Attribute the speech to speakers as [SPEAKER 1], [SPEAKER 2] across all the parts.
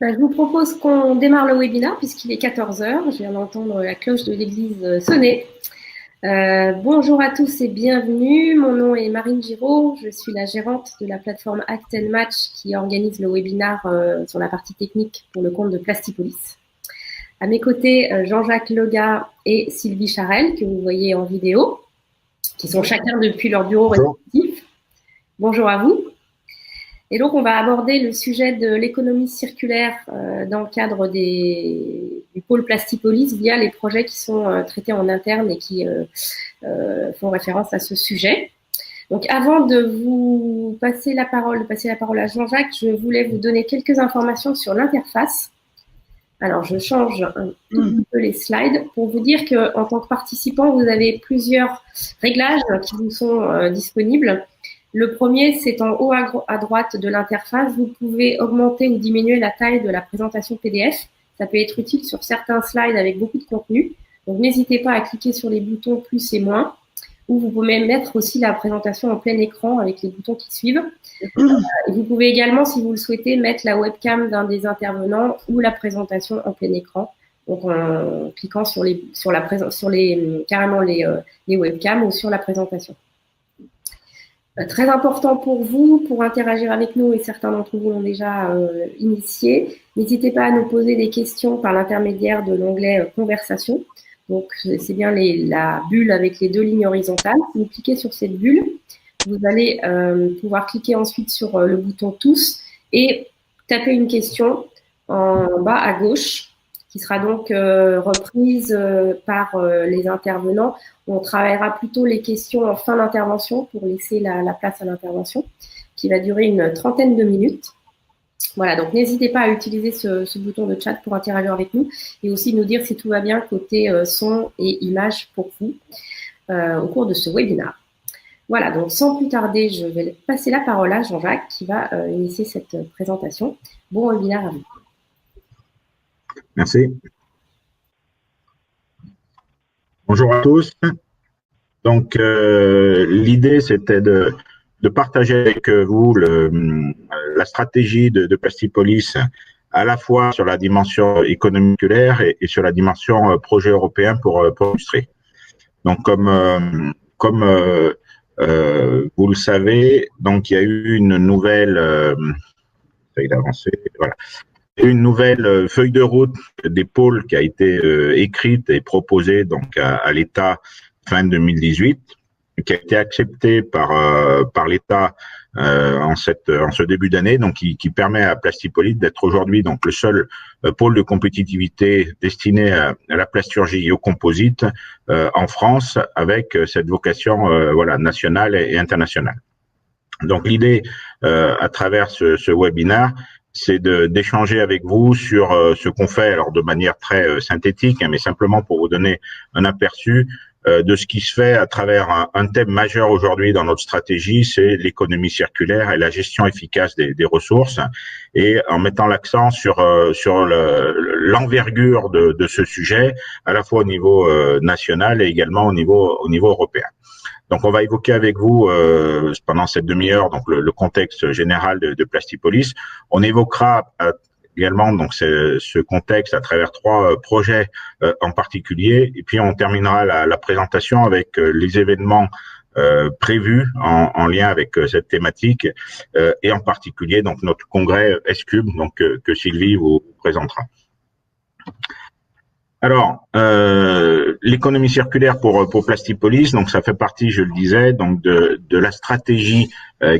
[SPEAKER 1] Je vous propose qu'on démarre le webinaire puisqu'il est 14 heures. Je viens d'entendre la cloche de l'église sonner. Bonjour à tous et bienvenue. Mon nom est Marine Giraud. Je suis la gérante de la plateforme Act & Match qui organise le webinaire sur la partie technique pour le compte de Plastipolis. À mes côtés, Jean-Jacques Lega et Sylvie Charel, que vous voyez en vidéo, qui sont chacun depuis leur bureau respectif. Bonjour à vous. Et donc, on va aborder le sujet de l'économie circulaire dans le cadre du pôle Plastipolis via les projets qui sont traités en interne et qui font référence à ce sujet. Donc, avant de vous passer la parole à Jean-Jacques, je voulais vous donner quelques informations sur l'interface. Alors, je change un petit peu les slides pour vous dire qu'en tant que participant, vous avez plusieurs réglages qui vous sont disponibles. Le premier, c'est en haut à droite de l'interface. Vous pouvez augmenter ou diminuer la taille de la présentation PDF. Ça peut être utile sur certains slides avec beaucoup de contenu. Donc, n'hésitez pas à cliquer sur les boutons plus et moins. Ou vous pouvez mettre aussi la présentation en plein écran avec les boutons qui suivent. Et vous pouvez également, si vous le souhaitez, mettre la webcam d'un des intervenants ou la présentation en plein écran. Donc, en cliquant carrément les webcams ou sur la présentation. Très important pour vous, pour interagir avec nous, et certains d'entre vous l'ont déjà initié, n'hésitez pas à nous poser des questions par l'intermédiaire de l'onglet Conversation. Donc, c'est bien la bulle avec les deux lignes horizontales. Si vous cliquez sur cette bulle, vous allez pouvoir cliquer ensuite sur le bouton Tous et taper une question en bas à gauche, qui sera donc reprise par les intervenants. On travaillera plutôt les questions en fin d'intervention pour laisser la place à l'intervention, qui va durer une trentaine de minutes. Voilà, donc n'hésitez pas à utiliser ce bouton de chat pour interagir avec nous et aussi nous dire si tout va bien côté son et image pour vous au cours de ce webinaire. Voilà, donc sans plus tarder, je vais passer la parole à Jean-Jacques qui va initier cette présentation. Bon webinaire à vous.
[SPEAKER 2] Merci. Bonjour à tous. Donc, l'idée, c'était de partager avec vous la stratégie de Plastipolis, à la fois sur la dimension économique et sur la dimension projet européen pour illustrer. Donc, comme vous le savez, donc il y a eu une nouvelle, voilà. Une nouvelle feuille de route des pôles qui a été écrite et proposée donc à l'État fin 2018, qui a été acceptée par l'État en ce début d'année, donc qui permet à Plastipolis d'être aujourd'hui donc le seul pôle de compétitivité destiné à la plasturgie et au composite en France, avec cette vocation nationale et internationale. Donc l'idée à travers ce webinaire, c'est d'échanger avec vous sur ce qu'on fait, alors de manière très synthétique, mais simplement pour vous donner un aperçu de ce qui se fait à travers un thème majeur aujourd'hui dans notre stratégie, c'est l'économie circulaire et la gestion efficace des ressources, et en mettant l'accent sur l'envergure de ce sujet, à la fois au niveau national et également au niveau européen. Donc, on va évoquer avec vous pendant cette demi-heure donc le contexte général de Plastipolis. On évoquera également donc ce contexte à travers trois projets en particulier, et puis on terminera la présentation avec les événements prévus en lien avec cette thématique, et en particulier donc notre congrès S-Cube donc que Sylvie vous présentera. Alors, l'économie circulaire pour Plastipolis, donc ça fait partie, je le disais, donc de la stratégie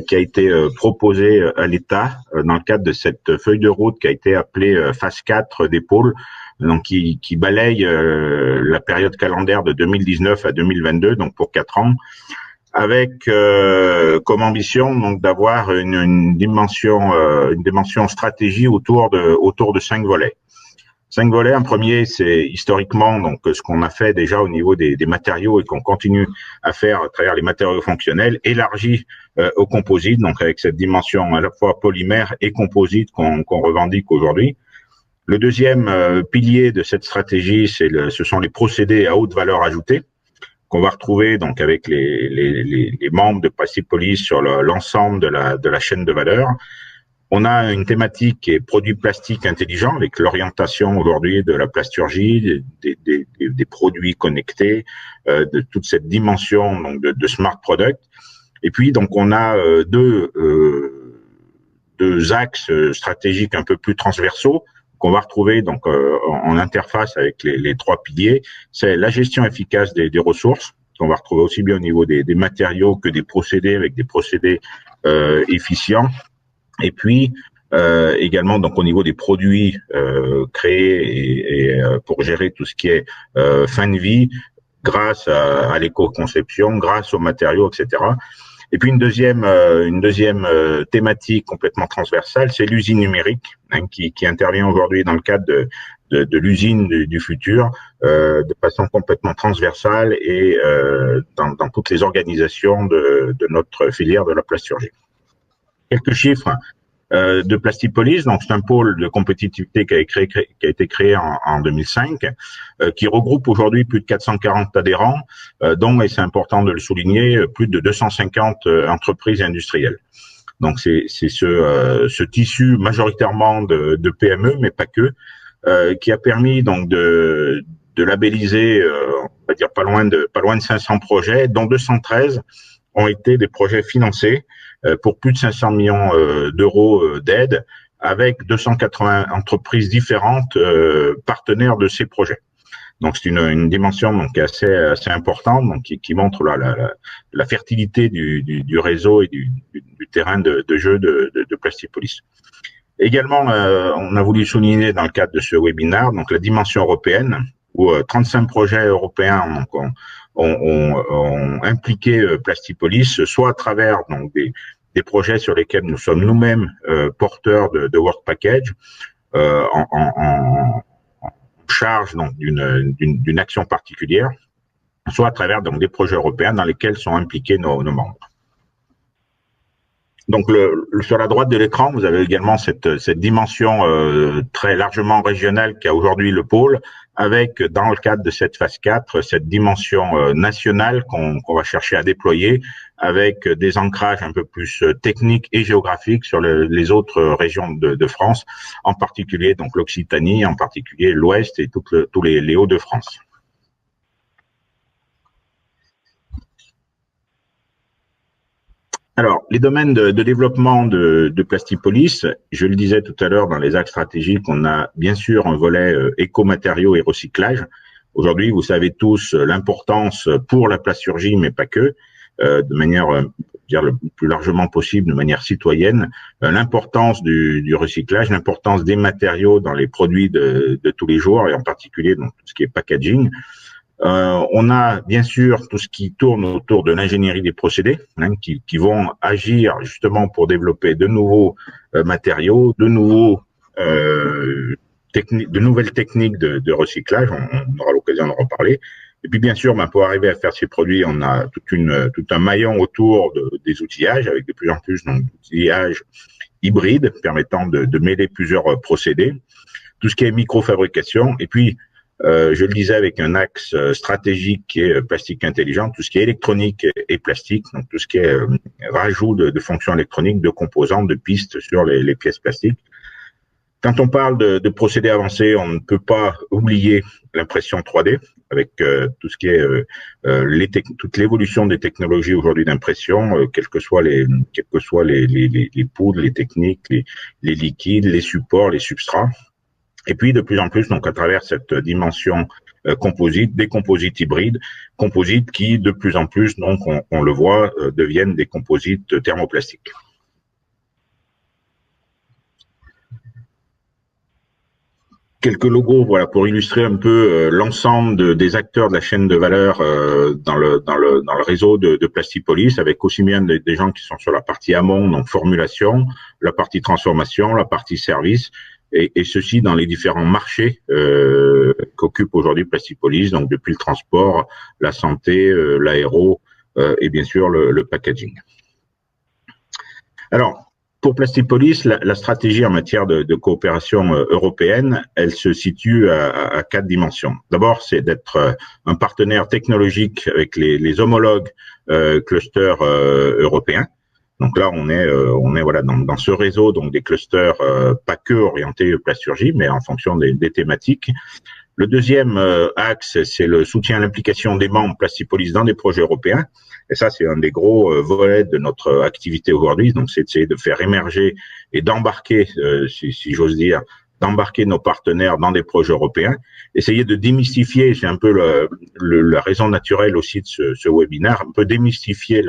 [SPEAKER 2] qui a été proposée à l'État dans le cadre de cette feuille de route qui a été appelée phase 4 des pôles, donc qui balaye la période calendaire de 2019 à 2022, donc pour 4 ans, avec comme ambition donc d'avoir une dimension stratégie autour de 5 volets. 5 volets. Un premier, c'est historiquement donc ce qu'on a fait déjà au niveau des matériaux et qu'on continue à faire à travers les matériaux fonctionnels, élargi au composite, donc avec cette dimension à la fois polymère et composite qu'on revendique aujourd'hui. Le deuxième pilier de cette stratégie, ce sont les procédés à haute valeur ajoutée qu'on va retrouver donc avec les membres de Plastipolis sur l'ensemble de la chaîne de valeur. On a une thématique qui est produits plastiques intelligents, avec l'orientation aujourd'hui de la plasturgie, des produits connectés, de toute cette dimension donc de smart product. Et puis donc on a deux axes stratégiques un peu plus transversaux qu'on va retrouver donc en interface avec les trois piliers. C'est la gestion efficace des ressources, qu'on va retrouver aussi bien au niveau des matériaux que des procédés, avec des procédés efficients. Et puis également donc au niveau des produits créés et pour gérer tout ce qui est fin de vie, grâce à l'éco-conception, grâce aux matériaux, etc. Et puis une deuxième thématique complètement transversale, c'est l'usine numérique, hein, qui intervient aujourd'hui dans le cadre de l'usine du futur, de façon complètement transversale et dans toutes les organisations de notre filière de la plasturgie. Quelques chiffres de Plastipolis, donc c'est un pôle de compétitivité qui a été créé en 2005, qui regroupe aujourd'hui plus de 440 adhérents, dont, et c'est important de le souligner, plus de 250 entreprises industrielles. Donc c'est ce tissu majoritairement de PME, mais pas que, qui a permis donc de labelliser, on va dire pas loin de 500 projets, dont 213 ont été des projets financés pour plus de 500 millions d'euros d'aide, avec 280 entreprises différentes partenaires de ces projets. Donc c'est une dimension donc assez importante, donc qui montre la fertilité du réseau et du terrain de jeu de Plastipolis. Également, on a voulu souligner dans le cadre de ce webinaire donc la dimension européenne, où 35 projets européens donc, ont impliqué Plastipolis, soit à travers donc des projets sur lesquels nous sommes nous-mêmes porteurs de work package, en charge donc d'une action particulière, soit à travers donc des projets européens dans lesquels sont impliqués nos membres. Donc sur la droite de l'écran, vous avez également cette dimension très largement régionale qu'a aujourd'hui le pôle, avec dans le cadre de cette phase 4, cette dimension nationale qu'on va chercher à déployer, avec des ancrages un peu plus techniques et géographiques sur les autres régions de France, en particulier donc l'Occitanie, en particulier l'Ouest et tous les Hauts-de-France. Alors, les domaines de développement de Plastipolis, je le disais tout à l'heure dans les axes stratégiques, on a bien sûr un volet écomatériaux et recyclage. Aujourd'hui, vous savez tous l'importance pour la plasturgie, mais pas que, de manière, dire le plus largement possible, de manière citoyenne, l'importance du recyclage, l'importance des matériaux dans les produits de tous les jours, et en particulier dans tout ce qui est packaging. On a bien sûr tout ce qui tourne autour de l'ingénierie des procédés, hein, qui vont agir justement pour développer de nouveaux matériaux, de nouvelles techniques de recyclage. On aura l'occasion d'en reparler. Et puis bien sûr, pour arriver à faire ces produits, on a tout un maillon autour des outillages, avec de plus en plus d'outillages hybrides permettant de mêler plusieurs procédés. Tout ce qui est microfabrication, et puis je le disais avec un axe stratégique qui est plastique intelligent, tout ce qui est électronique et plastique, donc tout ce qui est rajout de fonctions électroniques, de composants, de pistes sur les pièces plastiques. Quand on parle de procédés avancés, on ne peut pas oublier l'impression 3D, avec tout ce qui est toute l'évolution des technologies aujourd'hui d'impression, quelles que soient les poudres, les techniques, les liquides, les supports, les substrats. Et puis, de plus en plus, donc, à travers cette dimension composite, des composites hybrides, composites qui, de plus en plus, donc, on le voit, deviennent des composites thermoplastiques. Quelques logos, voilà, pour illustrer un peu l'ensemble des acteurs de la chaîne de valeur dans le réseau de Plastipolis, avec aussi bien des gens qui sont sur la partie amont, donc formulation, la partie transformation, la partie service, et ceci dans les différents marchés qu'occupe aujourd'hui Plastipolis, donc depuis le transport, la santé, l'aéro et bien sûr le packaging. Alors, pour Plastipolis, la stratégie en matière de coopération européenne, elle se situe à 4 dimensions. D'abord, c'est d'être un partenaire technologique avec les homologues clusters européens. Donc là, on est voilà dans ce réseau, donc des clusters pas que orientés plasturgie, mais en fonction des thématiques. Le deuxième axe, c'est le soutien à l'implication des membres Plastipolis dans des projets européens. Et ça, c'est un des gros volets de notre activité aujourd'hui. Donc, c'est d'essayer de faire émerger et d'embarquer, si j'ose dire, d'embarquer nos partenaires dans des projets européens. Essayer de démystifier, c'est un peu la raison naturelle aussi de ce webinaire, un peu démystifier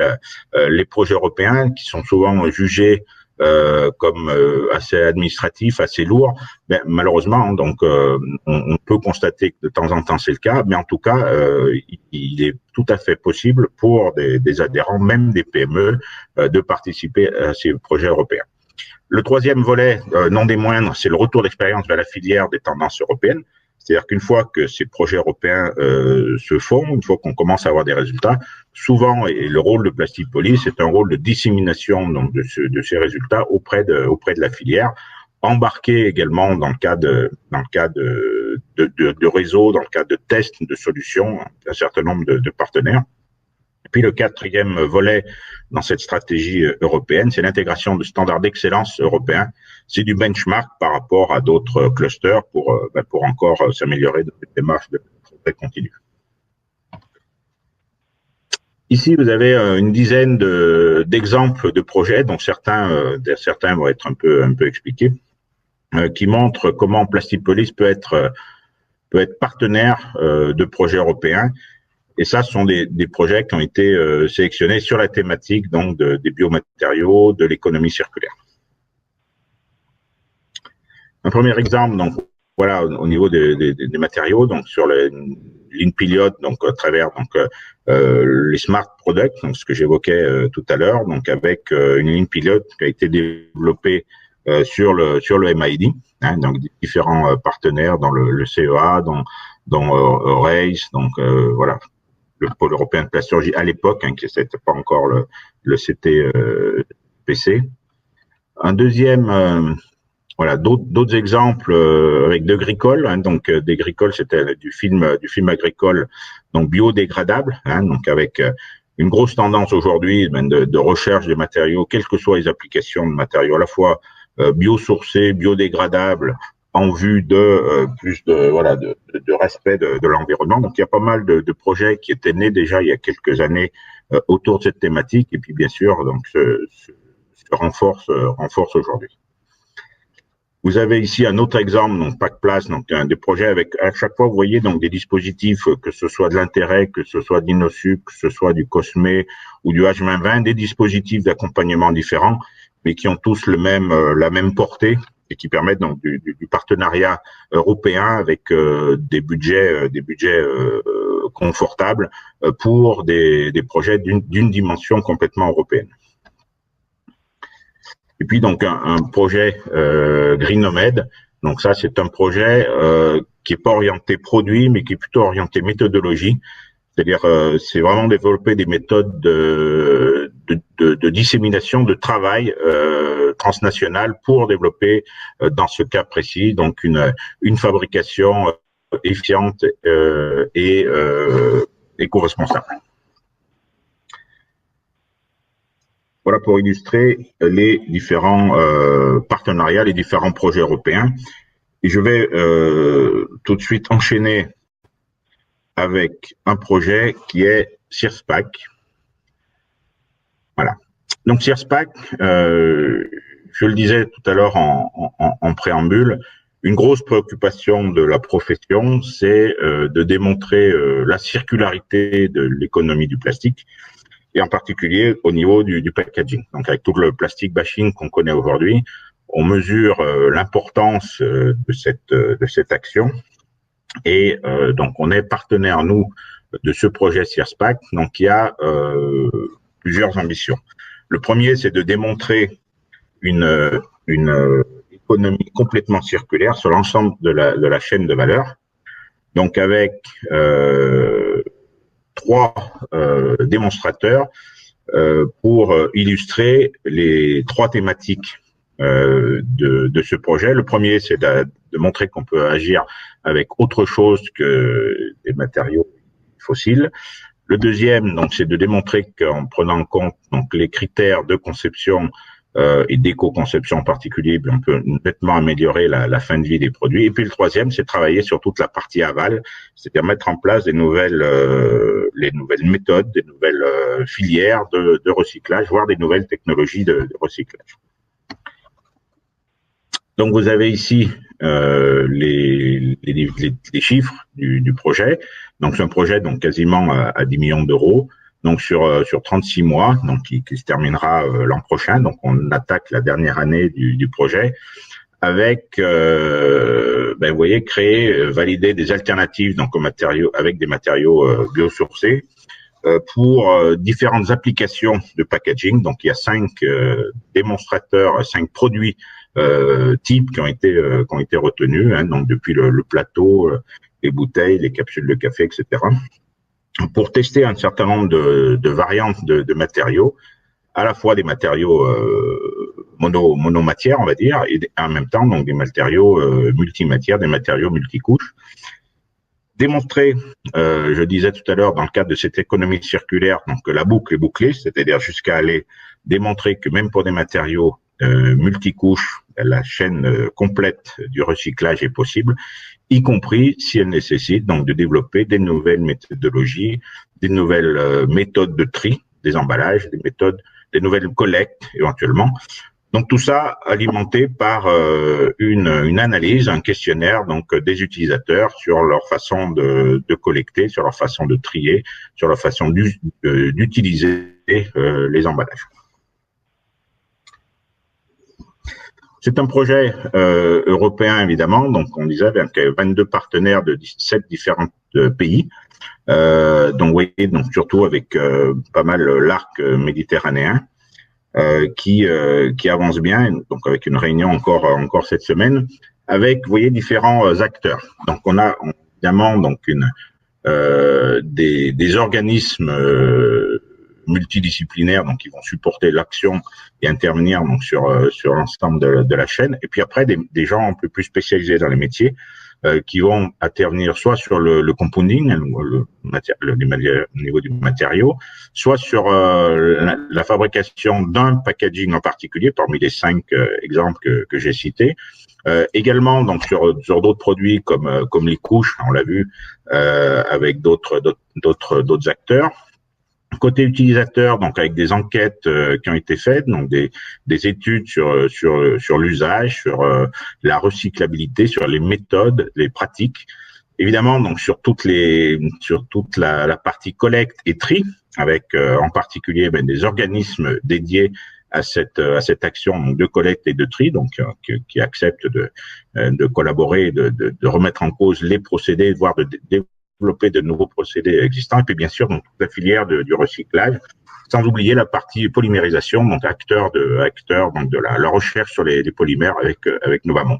[SPEAKER 2] les projets européens qui sont souvent jugés comme assez administratif, assez lourd. Mais malheureusement, donc on peut constater que de temps en temps c'est le cas, mais en tout cas, il est tout à fait possible pour des adhérents, même des PME, de participer à ces projets européens. Le troisième volet, non des moindres, c'est le retour d'expérience vers la filière des tendances européennes. C'est-à-dire qu'une fois que ces projets européens se font, une fois qu'on commence à avoir des résultats, souvent, et le rôle de Plastipolis, c'est un rôle de dissémination donc de ces résultats auprès de la filière, embarqué également dans le cas de réseaux, dans le cas de tests, de solutions, un certain nombre de partenaires. Et puis le quatrième volet dans cette stratégie européenne, c'est l'intégration de standards d'excellence européens. C'est du benchmark par rapport à d'autres clusters pour encore s'améliorer dans cette démarche de progrès continu. Ici, vous avez une dizaine d'exemples de projets, dont certains vont être un peu expliqués, qui montrent comment Plastipolis peut être partenaire de projets européens. Et ça, ce sont des projets qui ont été sélectionnés sur la thématique donc des biomatériaux, de l'économie circulaire. Un premier exemple, donc voilà, au niveau des matériaux, donc sur les lignes pilotes, donc à travers les smart products, donc ce que j'évoquais tout à l'heure, donc avec une ligne pilote qui a été développée sur le MID, hein, donc différents partenaires dans le CEA, dans RACE, donc voilà. Le pôle européen de plasturgie à l'époque, hein, qui n'était pas encore le CTPC. Un deuxième, voilà, d'autres exemples avec de Gricol, hein, donc des Gricol, c'était du film agricole, donc biodégradable, hein, donc avec une grosse tendance aujourd'hui de recherche des matériaux, quelles que soient les applications de matériaux, à la fois biosourcés, biodégradables, en vue de plus de respect de l'environnement. Donc il y a pas mal de projets qui étaient nés déjà il y a quelques années autour de cette thématique et puis bien sûr donc se renforce aujourd'hui. Vous avez ici un autre exemple, donc PacPlas, donc des projets avec à chaque fois vous voyez donc des dispositifs que ce soit de l'intérêt, que ce soit d'Innosuc, que ce soit du Cosme ou du H2020, des dispositifs d'accompagnement différents, mais qui ont tous la même portée et qui permettent donc du partenariat européen avec des budgets confortables pour des projets d'une dimension complètement européenne. Et puis donc un projet Greenomed. Donc ça c'est un projet qui est pas orienté produit, mais qui est plutôt orienté méthodologie. C'est-à-dire c'est vraiment développer des méthodes de dissémination de travail transnational pour développer dans ce cas précis donc une fabrication efficiente et éco-responsable. Voilà pour illustrer les différents partenariats, les différents projets européens. Et je vais tout de suite enchaîner avec un projet qui est CIRSPAC. Voilà. Donc CIRSPAC, je le disais tout à l'heure en préambule, une grosse préoccupation de la profession, c'est de démontrer la circularité de l'économie du plastique, et en particulier au niveau du packaging. Donc avec tout le plastic bashing qu'on connaît aujourd'hui, on mesure l'importance de cette action. Et donc on est partenaire, nous, de ce projet CIRSPAC, donc il y a plusieurs ambitions. Le premier, c'est de démontrer une économie complètement circulaire sur l'ensemble de la chaîne de valeur. Donc avec trois démonstrateurs pour illustrer les trois thématiques de ce projet. Le premier, c'est de montrer qu'on peut agir avec autre chose que des matériaux fossiles. Le deuxième, donc, c'est de démontrer qu'en prenant en compte donc les critères de conception et d'éco-conception en particulier, on peut nettement améliorer la fin de vie des produits. Et puis le troisième, c'est travailler sur toute la partie aval, c'est-à-dire mettre en place les nouvelles méthodes, des nouvelles filières de recyclage, voire des nouvelles technologies de recyclage. Donc vous avez ici les chiffres du projet. Donc c'est un projet donc quasiment à 10 millions d'euros. Donc sur 36 mois, donc qui se terminera l'an prochain. Donc on attaque la dernière année du projet avec, vous voyez, valider des alternatives donc aux matériaux avec des matériaux biosourcés pour différentes applications de packaging. Donc il y a 5 démonstrateurs, 5 produits types qui ont été retenus. Hein, donc depuis le plateau, les bouteilles, les capsules de café, etc. Pour tester un certain nombre de variantes de matériaux, à la fois des matériaux monomatières, on va dire, et en même temps donc des matériaux multimatières, des matériaux multicouches. Démontrer, je disais tout à l'heure, dans le cadre de cette économie circulaire, donc que la boucle est bouclée, c'est-à-dire jusqu'à aller démontrer que même pour des matériaux multicouches, la chaîne complète du recyclage est possible, y compris si elle nécessite donc de développer des nouvelles méthodologies, des nouvelles méthodes de tri des emballages, des nouvelles collectes éventuellement. Donc tout ça alimenté par une analyse, un questionnaire donc des utilisateurs sur leur façon de collecter, sur leur façon de trier, sur leur façon d'utiliser les emballages. C'est un projet européen évidemment, donc on disait avec 22 partenaires de 17 différents pays. Donc vous voyez, donc surtout avec pas mal l'arc méditerranéen. Qui avance bien, donc avec une réunion encore cette semaine, avec, vous voyez, différents acteurs. Donc on a évidemment donc des organismes multidisciplinaires donc qui vont supporter l'action et intervenir donc sur l'ensemble de la chaîne. Et puis après des gens un peu plus spécialisés dans les métiers qui vont intervenir soit sur le compounding, le niveau du matériau, soit sur la fabrication d'un packaging en particulier, parmi les 5 exemples que j'ai cités. Également donc sur d'autres produits comme les couches, on l'a vu avec d'autres acteurs. Côté utilisateur, donc avec des enquêtes qui ont été faites, donc des études sur l'usage, sur la recyclabilité, sur les méthodes, les pratiques. Évidemment, donc sur toute la partie collecte et tri, avec en particulier des organismes dédiés à cette action donc, de collecte et de tri, donc qui acceptent de collaborer, de remettre en cause les procédés, voire de développer de nouveaux procédés existants, et puis bien sûr donc toute la filière du recyclage, sans oublier la partie polymérisation, donc acteur donc de la recherche sur les polymères avec Novamont.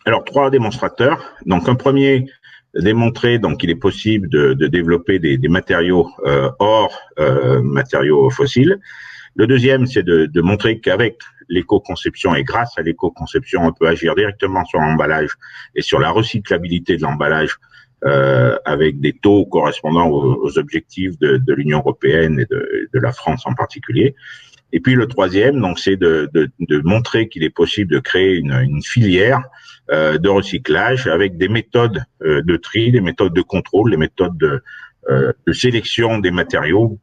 [SPEAKER 2] Alors 3 démonstrateurs. Donc un premier, démontrer donc qu'il est possible de développer des matériaux hors matériaux fossiles. Le deuxième, c'est de montrer qu'avec l'éco-conception et grâce à l'éco-conception, on peut agir directement sur l'emballage et sur la recyclabilité de l'emballage avec des taux correspondant aux objectifs de l'Union européenne et de la France en particulier. Et puis le troisième, donc, c'est de montrer qu'il est possible de créer une filière de recyclage avec des méthodes de tri, des méthodes de contrôle, des méthodes de sélection des matériaux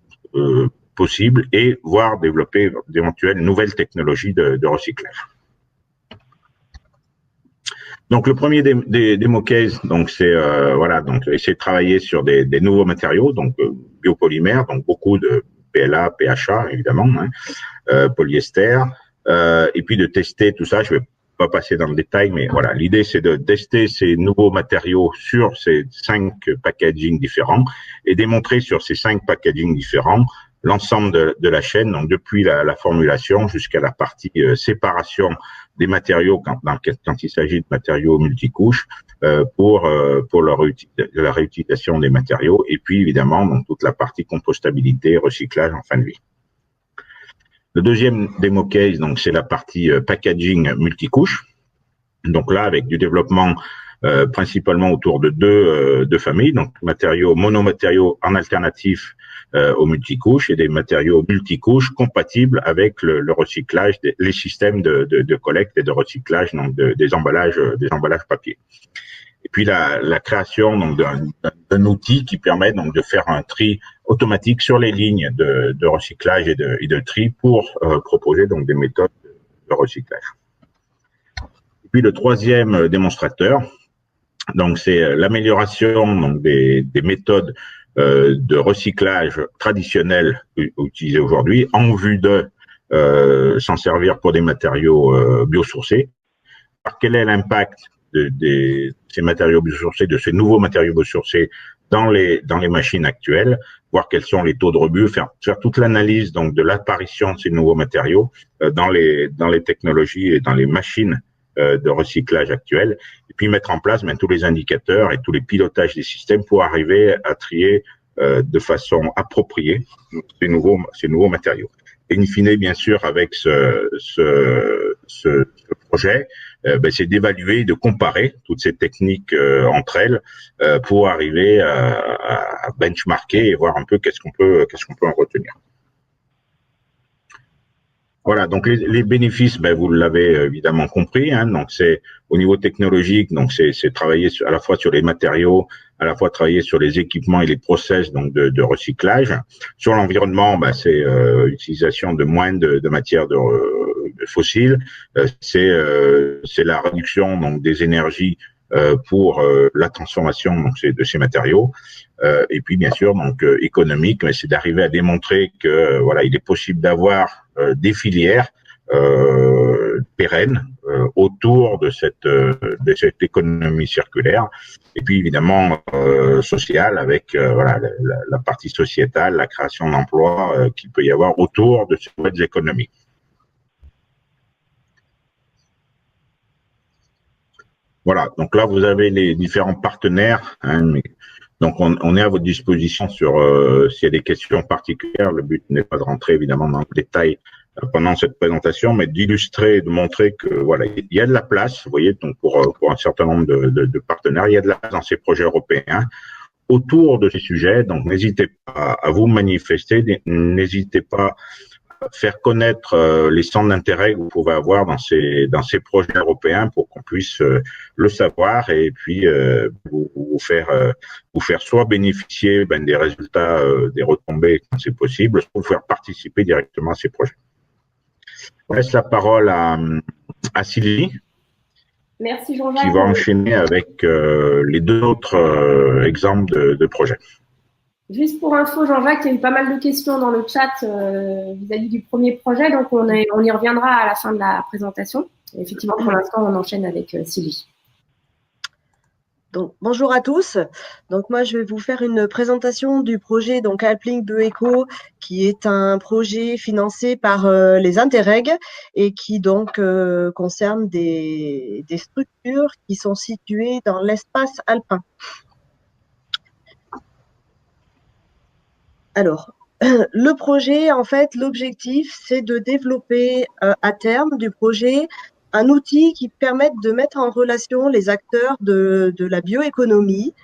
[SPEAKER 2] possibles et voire développer d'éventuelles nouvelles technologies de recyclage. Donc le premier démo case, donc c'est voilà, donc essayer de travailler sur des nouveaux matériaux, donc biopolymères, donc beaucoup de PLA, PHA évidemment, hein, polyester, et puis de tester tout ça. Je vais pas passer dans le détail, mais voilà, l'idée c'est de tester ces nouveaux matériaux sur ces 5 packaging différents et démontrer sur ces 5 packaging différents l'ensemble de la chaîne, donc depuis la formulation jusqu'à la partie séparation des matériaux quand il s'agit de matériaux multicouches pour la réutilisation des matériaux, et puis évidemment donc toute la partie compostabilité, recyclage en fin de vie. Le deuxième démo case, donc c'est la partie packaging multicouche. Donc là, avec du développement principalement autour de deux familles, donc monomatériaux en alternatif aux multicouches et des matériaux multicouches compatibles avec le recyclage, les systèmes de collecte et de recyclage donc des emballages papier. Et puis la création donc d'un outil qui permet donc de faire un tri automatique sur les lignes de recyclage et de tri pour proposer donc des méthodes de recyclage. Et puis le troisième démonstrateur, donc c'est l'amélioration donc des méthodes de recyclage traditionnelles utilisées aujourd'hui en vue de s'en servir pour des matériaux biosourcés. Alors, quel est l'impact de ces matériaux biosourcés, de ces nouveaux matériaux biosourcés dans les machines actuelles, voir quels sont les taux de rebut, faire toute l'analyse donc de l'apparition de ces nouveaux matériaux dans les technologies et dans les machines de recyclage actuelles, et puis mettre en place tous les indicateurs et tous les pilotages des systèmes pour arriver à trier de façon appropriée ces nouveaux matériaux. Et in fine, bien sûr, avec ce projet, c'est d'évaluer, de comparer toutes ces techniques entre elles pour arriver à benchmarker et voir un peu qu'est-ce qu'on peut en retenir. Voilà, donc les bénéfices, vous l'avez évidemment compris, hein, donc c'est au niveau technologique, donc c'est travailler à la fois sur les matériaux, à la fois travailler sur les équipements et les process donc de recyclage. Sur l'environnement, c'est utilisation de moins de matières de fossiles, c'est la réduction donc des énergies pour la transformation donc de ces matériaux. Et puis bien sûr donc économique, mais c'est d'arriver à démontrer que voilà, il est possible d'avoir des filières pérennes autour de cette économie circulaire, et puis évidemment sociale avec voilà la partie sociétale, la création d'emplois qu'il peut y avoir autour de ces nouvelles économies. Voilà, donc là vous avez les différents partenaires, hein, donc on est à votre disposition sur s'il y a des questions particulières. Le but n'est pas de rentrer évidemment dans le détail pendant cette présentation, mais d'illustrer, de montrer que voilà, il y a de la place, vous voyez, donc pour un certain nombre de partenaires, il y a de la place dans ces projets européens autour de ces sujets. Donc n'hésitez pas à vous manifester, n'hésitez pas à faire connaître les centres d'intérêt que vous pouvez avoir dans ces projets européens pour qu'on puisse le savoir et puis vous faire soit bénéficier des résultats, des retombées quand c'est possible, soit vous faire participer directement à ces projets. Je laisse la parole à Sylvie.
[SPEAKER 1] Merci Jean-Jacques.
[SPEAKER 2] Qui va enchaîner avec les deux autres exemples de projets.
[SPEAKER 1] Juste pour info, Jean-Jacques, il y a eu pas mal de questions dans le chat vis-à-vis du premier projet, donc on y reviendra à la fin de la présentation. Et effectivement, pour l'instant, on enchaîne avec Sylvie.
[SPEAKER 3] Donc, bonjour à tous. Donc, moi, je vais vous faire une présentation du projet donc AlpLink Bioeco, qui est un projet financé par les Interreg et qui donc concerne des structures qui sont situées dans l'espace alpin. Alors, le projet, en fait, l'objectif, c'est de développer à terme du projet un outil qui permette de mettre en relation les acteurs de la bioéconomie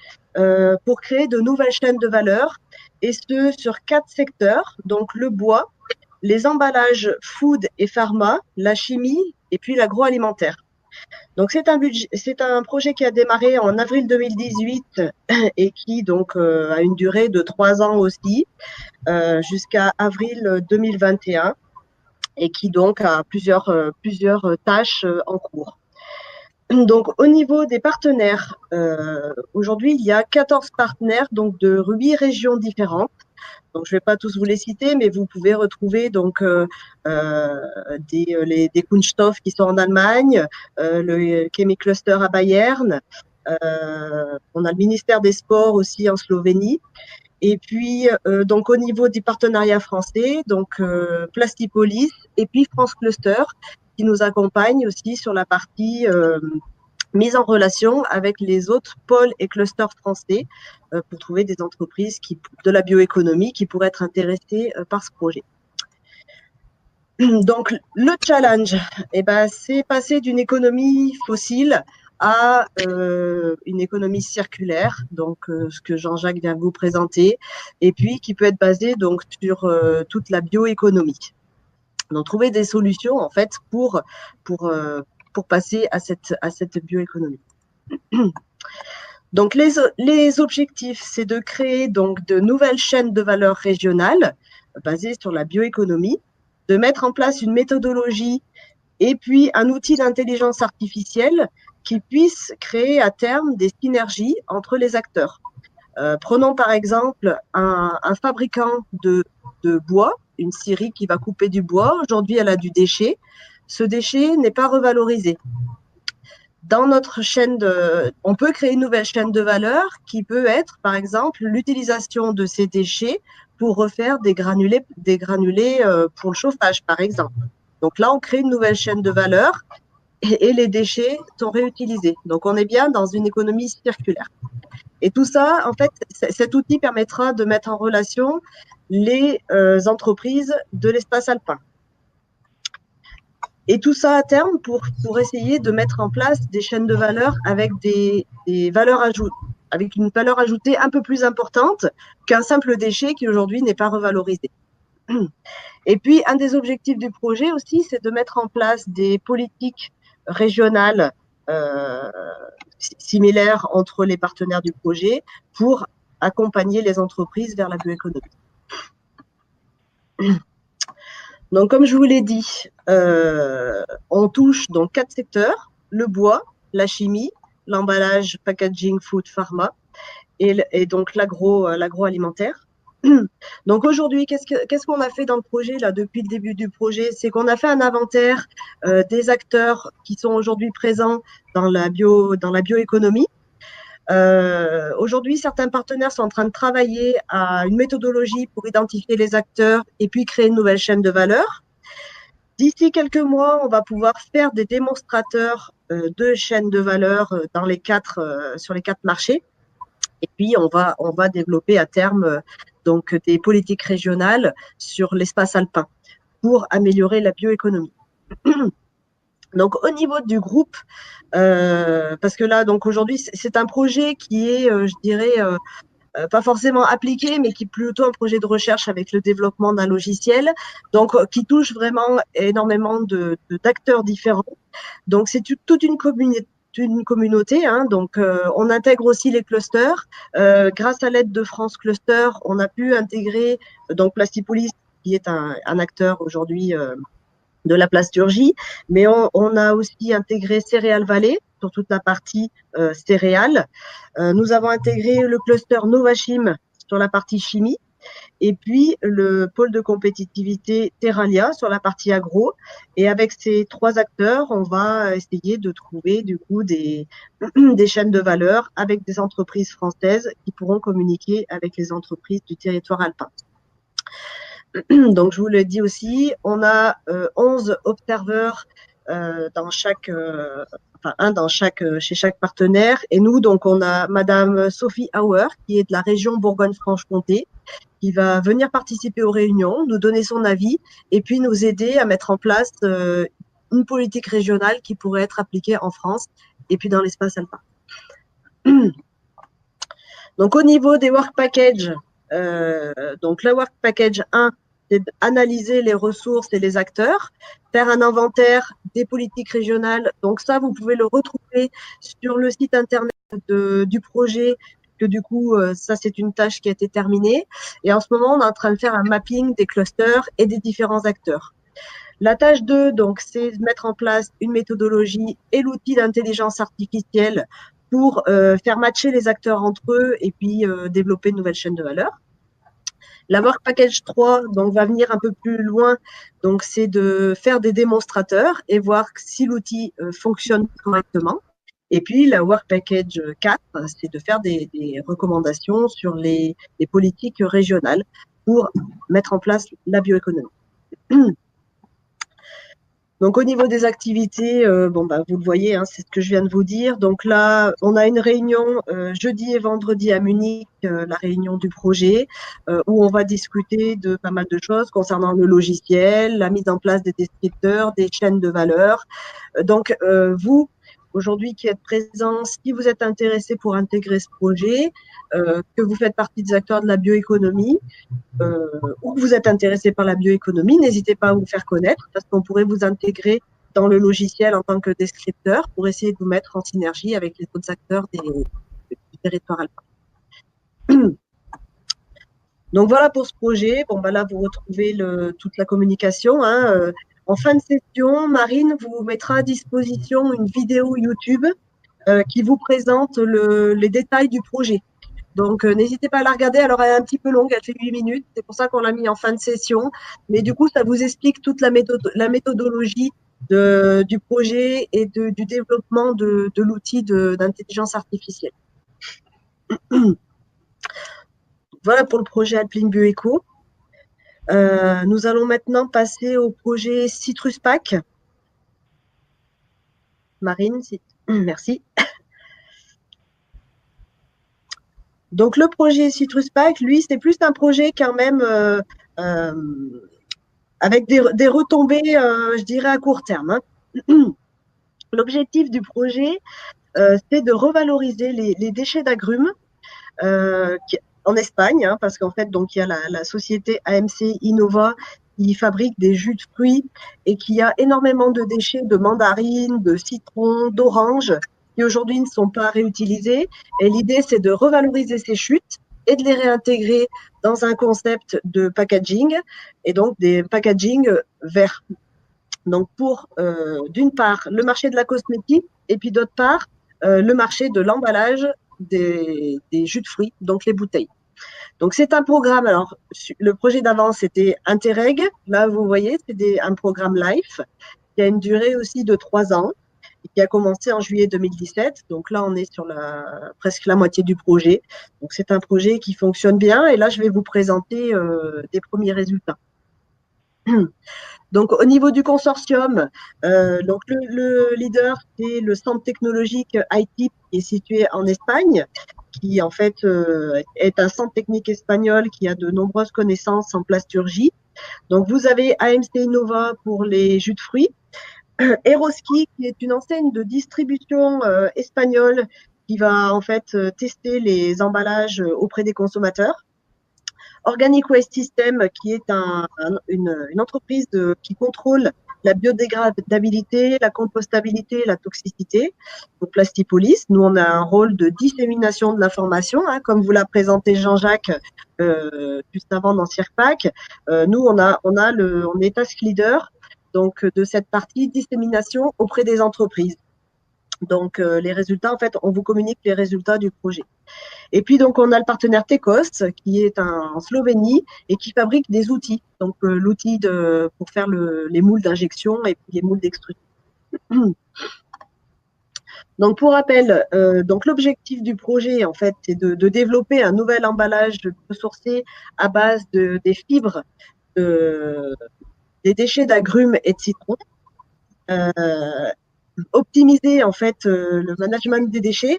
[SPEAKER 3] pour créer de nouvelles chaînes de valeur, et ce sur 4 secteurs, donc le bois, les emballages food et pharma, la chimie et puis l'agroalimentaire. Donc c'est un projet qui a démarré en avril 2018 et qui donc a une durée de 3 ans aussi, jusqu'à avril 2021. Et qui donc a plusieurs tâches en cours. Donc au niveau des partenaires, aujourd'hui il y a 14 partenaires donc de 8 régions différentes. Donc je ne vais pas tous vous les citer, mais vous pouvez retrouver donc des Kunststoff qui sont en Allemagne, le Chemicluster à Bayern, on a le ministère des Sports aussi en Slovénie. Et puis, donc au niveau du partenariat français, donc Plastipolis et puis France Cluster qui nous accompagne aussi sur la partie mise en relation avec les autres pôles et clusters français pour trouver des entreprises de la bioéconomie qui pourraient être intéressées par ce projet. Donc, le challenge, c'est passer d'une économie fossile à une économie circulaire, donc ce que Jean-Jacques vient de vous présenter, et puis qui peut être basée donc sur toute la bioéconomie. Donc trouver des solutions en fait pour passer à cette bioéconomie. Donc les objectifs, c'est de créer donc de nouvelles chaînes de valeur régionales basées sur la bioéconomie, de mettre en place une méthodologie et puis un outil d'intelligence artificielle qui puisse créer à terme des synergies entre les acteurs. Prenons par exemple un fabricant de bois, une scierie qui va couper du bois. Aujourd'hui, elle a du déchet. Ce déchet n'est pas revalorisé. Dans notre chaîne on peut créer une nouvelle chaîne de valeur qui peut être, par exemple, l'utilisation de ces déchets pour refaire des granulés pour le chauffage, par exemple. Donc là, on crée une nouvelle chaîne de valeur et les déchets sont réutilisés. Donc, on est bien dans une économie circulaire. Et tout ça, en fait, cet outil permettra de mettre en relation les entreprises de l'espace alpin. Et tout ça à terme pour essayer de mettre en place des chaînes de valeur avec des valeurs ajoutées, avec une valeur ajoutée un peu plus importante qu'un simple déchet qui aujourd'hui n'est pas revalorisé. Et puis, un des objectifs du projet aussi, c'est de mettre en place des politiques régionales similaires entre les partenaires du projet pour accompagner les entreprises vers la bioéconomie. Donc, comme je vous l'ai dit, on touche donc 4 secteurs, le bois, la chimie, l'emballage, packaging, food, pharma et donc l'agroalimentaire. Donc aujourd'hui, qu'est-ce qu'on a fait dans le projet là depuis le début du projet? C'est qu'on a fait un inventaire des acteurs qui sont aujourd'hui présents dans la bioéconomie. Aujourd'hui, certains partenaires sont en train de travailler à une méthodologie pour identifier les acteurs et puis créer une nouvelle chaîne de valeur. D'ici quelques mois, on va pouvoir faire des démonstrateurs de chaînes de valeur sur les 4 marchés. Et puis, on va développer à terme donc des politiques régionales sur l'espace alpin pour améliorer la bioéconomie. Donc, au niveau du groupe, parce que là, donc aujourd'hui, c'est un projet qui est, je dirais, pas forcément appliqué, mais qui est plutôt un projet de recherche avec le développement d'un logiciel, donc qui touche vraiment énormément d'acteurs différents. Donc, c'est toute une communauté, hein, donc on intègre aussi les clusters. Grâce à l'aide de France Cluster, on a pu intégrer donc Plastipolis, qui est un acteur aujourd'hui de la plasturgie, mais on a aussi intégré Céréales Vallée sur toute la partie céréales. Nous avons intégré le cluster Novachim sur la partie chimie, et puis le pôle de compétitivité Terralia sur la partie agro. Et avec ces 3 acteurs, on va essayer de trouver du coup des chaînes de valeur avec des entreprises françaises qui pourront communiquer avec les entreprises du territoire alpin. Donc, je vous le dis aussi, on a 11 observeurs chez chaque partenaire. Et nous, donc, on a Madame Sophie Auer, qui est de la région Bourgogne-Franche-Comté, qui va venir participer aux réunions, nous donner son avis et puis nous aider à mettre en place une politique régionale qui pourrait être appliquée en France et puis dans l'espace alpin. Donc, au niveau des work packages, donc la work package 1, c'est d'analyser les ressources et les acteurs, faire un inventaire des politiques régionales. Donc ça, vous pouvez le retrouver sur le site internet du projet, que du coup, ça, c'est une tâche qui a été terminée. Et en ce moment, on est en train de faire un mapping des clusters et des différents acteurs. La tâche 2, donc, c'est de mettre en place une méthodologie et l'outil d'intelligence artificielle pour faire matcher les acteurs entre eux et puis développer une nouvelle chaîne de valeur. La Work Package 3 donc, va venir un peu plus loin, donc c'est de faire des démonstrateurs et voir si l'outil fonctionne correctement. Et puis la Work Package 4, c'est de faire des recommandations sur les politiques régionales pour mettre en place la bioéconomie. Donc, au niveau des activités, vous le voyez, hein, c'est ce que je viens de vous dire. Donc là, on a une réunion jeudi et vendredi à Munich, la réunion du projet, où on va discuter de pas mal de choses concernant le logiciel, la mise en place des descripteurs, des chaînes de valeur. Donc, vous, aujourd'hui qui êtes présents, si vous êtes intéressés pour intégrer ce projet, que vous faites partie des acteurs de la bioéconomie, ou que vous êtes intéressé par la bioéconomie, n'hésitez pas à vous faire connaître parce qu'on pourrait vous intégrer dans le logiciel en tant que descripteur pour essayer de vous mettre en synergie avec les autres acteurs du territoire alpin. Donc voilà pour ce projet. Bon, là, vous retrouvez toute la communication. En fin de session, Marine vous mettra à disposition une vidéo YouTube qui vous présente les détails du projet. Donc, n'hésitez pas à la regarder. Alors, elle est un petit peu longue, elle fait 8 minutes. C'est pour ça qu'on l'a mis en fin de session. Mais du coup, ça vous explique toute la méthodologie du projet et du développement de l'outil d'intelligence artificielle. Voilà pour le projet Alpine Bioéco. Nous allons maintenant passer au projet Citrus Pack. Marine, merci. Donc, le projet Citrus Pack, lui, c'est plus un projet quand même avec des retombées, je dirais, à court terme. L'objectif du projet, c'est de revaloriser les déchets d'agrumes en Espagne, parce qu'en fait, donc, il y a la société AMC Innova qui fabrique des jus de fruits et qui a énormément de déchets de mandarines, de citrons, d'oranges qui aujourd'hui ne sont pas réutilisés. Et l'idée, c'est de revaloriser ces chutes et de les réintégrer dans un concept de packaging et donc des packaging verts. Donc pour, d'une part, le marché de la cosmétique et puis d'autre part, le marché de l'emballage des jus de fruits, donc les bouteilles. Donc, c'est un programme. Alors, le projet d'avant, c'était Interreg. Là, vous voyez, c'est un programme LIFE qui a une durée aussi de 3 ans et qui a commencé en juillet 2017. Donc là, on est sur presque la moitié du projet. Donc, c'est un projet qui fonctionne bien. Et là, je vais vous présenter des premiers résultats. Donc, au niveau du consortium, donc le leader, c'est le centre technologique ITIP qui est situé en Espagne, qui en fait est un centre technique espagnol qui a de nombreuses connaissances en plasturgie. Donc, vous avez AMC Innova pour les jus de fruits, Eroski qui est une enseigne de distribution espagnole qui va en fait tester les emballages auprès des consommateurs. Organic Waste System, qui est une entreprise qui contrôle la biodégradabilité, la compostabilité, la toxicité. Donc, Plastipolis, nous, on a un rôle de dissémination de l'information, comme vous l'a présenté Jean-Jacques juste avant dans CIRPAC. Nous, on est task leader donc, de cette partie dissémination auprès des entreprises. Donc, les résultats, en fait, on vous communique les résultats du projet. Et puis, donc, on a le partenaire Tekos, qui est en Slovénie et qui fabrique des outils. Donc, l'outil pour faire les moules d'injection et puis les moules d'extrusion. Donc, pour rappel, donc l'objectif du projet, en fait, c'est de développer un nouvel emballage biosourcé à base des fibres, des déchets d'agrumes et de citron. Optimiser, en fait, le management des déchets.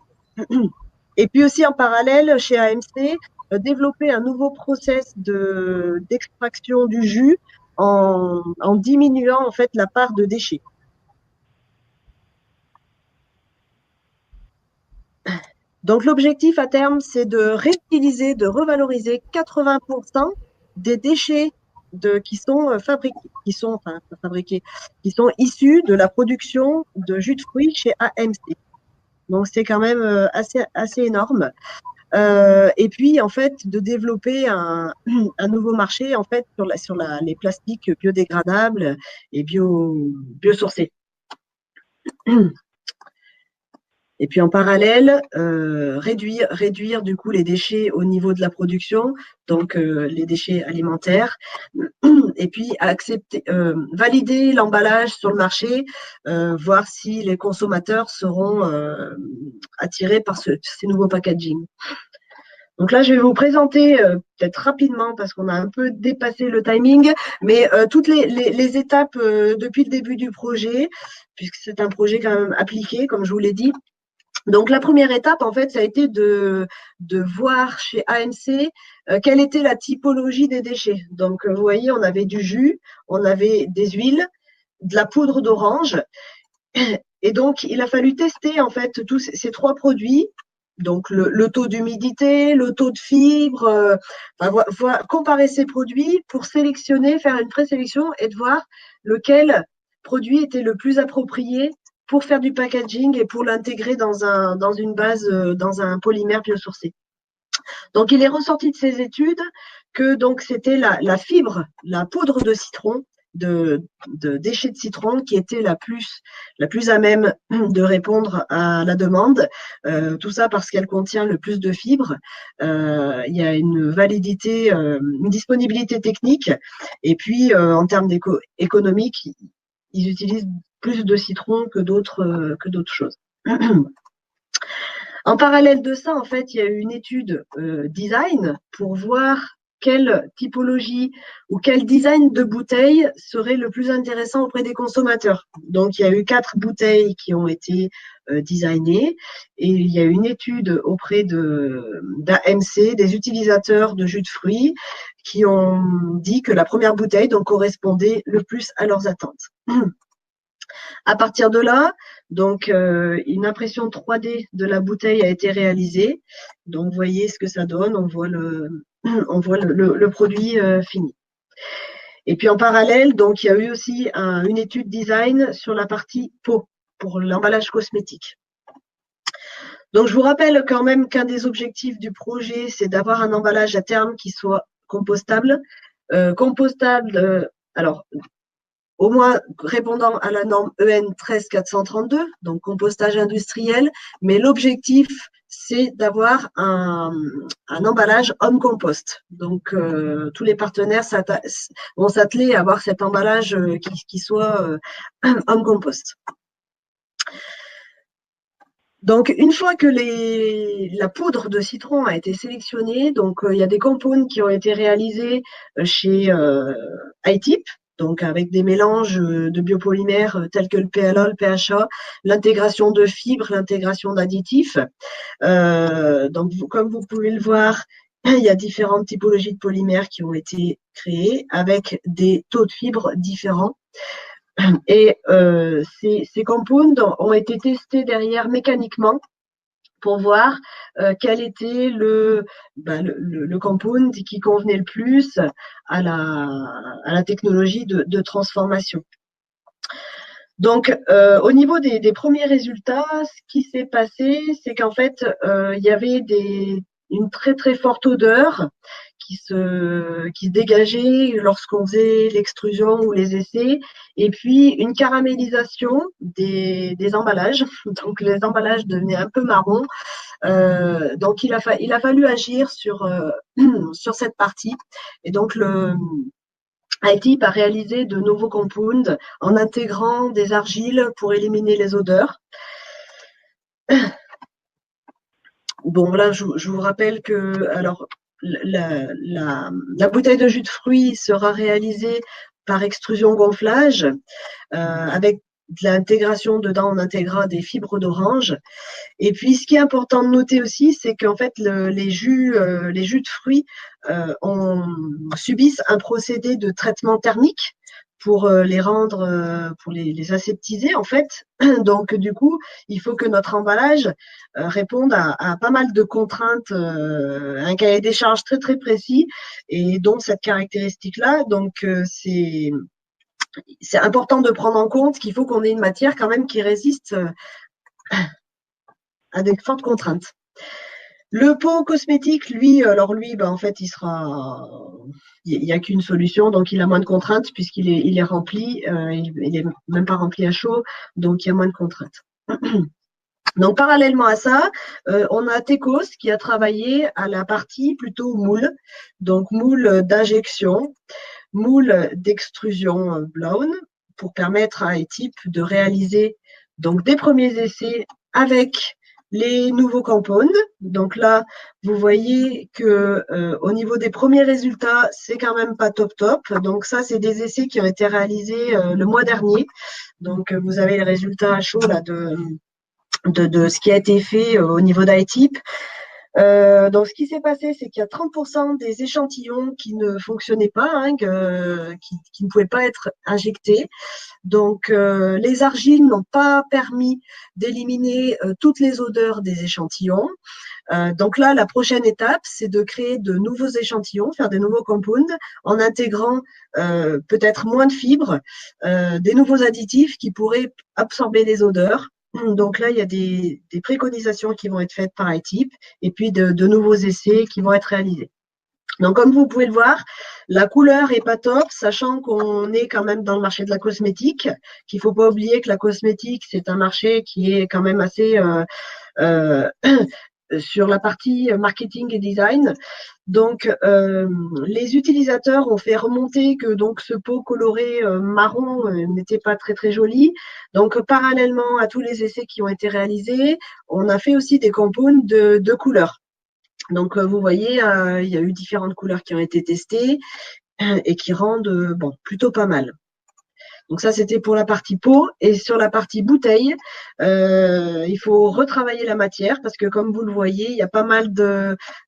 [SPEAKER 3] Et puis aussi en parallèle, chez AMC, développer un nouveau process d'extraction du jus en diminuant en fait la part de déchets. Donc l'objectif à terme, c'est de réutiliser, de revaloriser 80% des déchets qui sont issus de la production de jus de fruits chez AMC. Donc, c'est quand même assez énorme. Et puis, en fait, de développer un nouveau marché, en fait, sur les plastiques biodégradables et biosourcés. Et puis, en parallèle, réduire du coup les déchets au niveau de la production, donc les déchets alimentaires, et puis valider l'emballage sur le marché, voir si les consommateurs seront attirés par ces nouveaux packaging. Donc là, je vais vous présenter peut-être rapidement parce qu'on a un peu dépassé le timing, mais toutes les étapes depuis le début du projet, puisque c'est un projet quand même appliqué, comme je vous l'ai dit. Donc, la première étape, en fait, ça a été de voir chez AMC quelle était la typologie des déchets. Donc, vous voyez, on avait du jus, on avait des huiles, de la poudre d'orange. Et donc, il a fallu tester en fait tous ces trois produits. Donc, le taux d'humidité, le taux de fibre, comparer ces produits pour sélectionner, faire une présélection et de voir lequel produit était le plus approprié pour faire du packaging et pour l'intégrer dans une base, dans un polymère biosourcé. Donc, il est ressorti de ces études que donc c'était la fibre, la poudre de citron, de déchets de citron qui était la plus à même de répondre à la demande. Tout ça parce qu'elle contient le plus de fibres. Il y a une validité, une disponibilité technique. Et puis, en termes économiques, ils utilisent plus de citron que d'autres choses. En parallèle de ça, en fait, il y a eu une étude design pour voir quelle typologie ou quel design de bouteille serait le plus intéressant auprès des consommateurs. Donc, il y a eu 4 bouteilles qui ont été designées et il y a eu une étude auprès d'AMC, des utilisateurs de jus de fruits, qui ont dit que la première bouteille donc, correspondait le plus à leurs attentes. À partir de là, donc une impression 3D de la bouteille a été réalisée. Donc, vous voyez ce que ça donne. On voit le produit fini. Et puis en parallèle, donc il y a eu aussi une étude design sur la partie peau pour l'emballage cosmétique. Donc, je vous rappelle quand même qu'un des objectifs du projet, c'est d'avoir un emballage à terme qui soit compostable. Alors, au moins répondant à la norme EN 13432, donc compostage industriel, mais l'objectif, c'est d'avoir un emballage home compost. Donc, tous les partenaires vont s'atteler à avoir cet emballage qui soit home compost. Donc, une fois que la poudre de citron a été sélectionnée, donc il y a des compounds qui ont été réalisés chez iTip, donc avec des mélanges de biopolymères tels que le PLA, le PHA, l'intégration de fibres, l'intégration d'additifs. Donc, comme vous pouvez le voir, il y a différentes typologies de polymères qui ont été créées avec des taux de fibres différents. Et ces compounds ont été testés derrière mécaniquement pour voir quel était le compound qui convenait le plus à la technologie de transformation. Donc, au niveau des premiers résultats, ce qui s'est passé, c'est qu'en fait, il y avait une très très forte odeur qui se dégageait lorsqu'on faisait l'extrusion ou les essais, et puis une caramélisation des emballages. Donc, les emballages devenaient un peu marrons. Donc, il a fallu agir sur cette partie. Et donc, iTip a réalisé de nouveaux compounds en intégrant des argiles pour éliminer les odeurs. Bon, là, je vous rappelle que alors, la bouteille de jus de fruits sera réalisée par extrusion-gonflage avec de l'intégration dedans, on intégrera des fibres d'orange. Et puis, ce qui est important de noter aussi, c'est qu'en fait, les jus de fruits subissent un procédé de traitement thermique pour les rendre, pour les aseptiser en fait. Donc, du coup, il faut que notre emballage réponde à pas mal de contraintes, un cahier des charges très très précis, et donc cette caractéristique-là. Donc, c'est important de prendre en compte qu'il faut qu'on ait une matière quand même qui résiste à des fortes contraintes. Le pot cosmétique, lui, en fait, il n'y a qu'une solution, donc il a moins de contraintes puisqu'il est rempli, il n'est même pas rempli à chaud, donc il y a moins de contraintes. Donc, parallèlement à ça, on a Tecos qui a travaillé à la partie plutôt moule, donc moule d'injection, moule d'extrusion blown, pour permettre à iTip de réaliser donc des premiers essais avec les nouveaux compounds. Donc là, vous voyez que au niveau des premiers résultats, c'est quand même pas top top. Donc ça, c'est des essais qui ont été réalisés le mois dernier. Donc vous avez les résultats à chaud là de ce qui a été fait au niveau d'iTip. Donc, ce qui s'est passé, c'est qu'il y a 30% des échantillons qui ne fonctionnaient pas, hein, qui ne pouvaient pas être injectés. Donc, les argiles n'ont pas permis d'éliminer toutes les odeurs des échantillons. Donc là, la prochaine étape, c'est de créer de nouveaux échantillons, faire des nouveaux compounds, en intégrant peut-être moins de fibres, des nouveaux additifs qui pourraient absorber les odeurs. Donc là, il y a des préconisations qui vont être faites par iType et puis de nouveaux essais qui vont être réalisés. Donc, comme vous pouvez le voir, la couleur est pas top, sachant qu'on est quand même dans le marché de la cosmétique, qu'il faut pas oublier que la cosmétique, c'est un marché qui est quand même assez sur la partie marketing et design. Donc, les utilisateurs ont fait remonter que donc ce pot coloré marron n'était pas très très joli. Donc, parallèlement à tous les essais qui ont été réalisés, on a fait aussi des compounds de couleurs. Donc, vous voyez, il y a eu différentes couleurs qui ont été testées et qui rendent plutôt pas mal. Donc ça, c'était pour la partie peau. Et sur la partie bouteille, il faut retravailler la matière parce que comme vous le voyez, il y a pas mal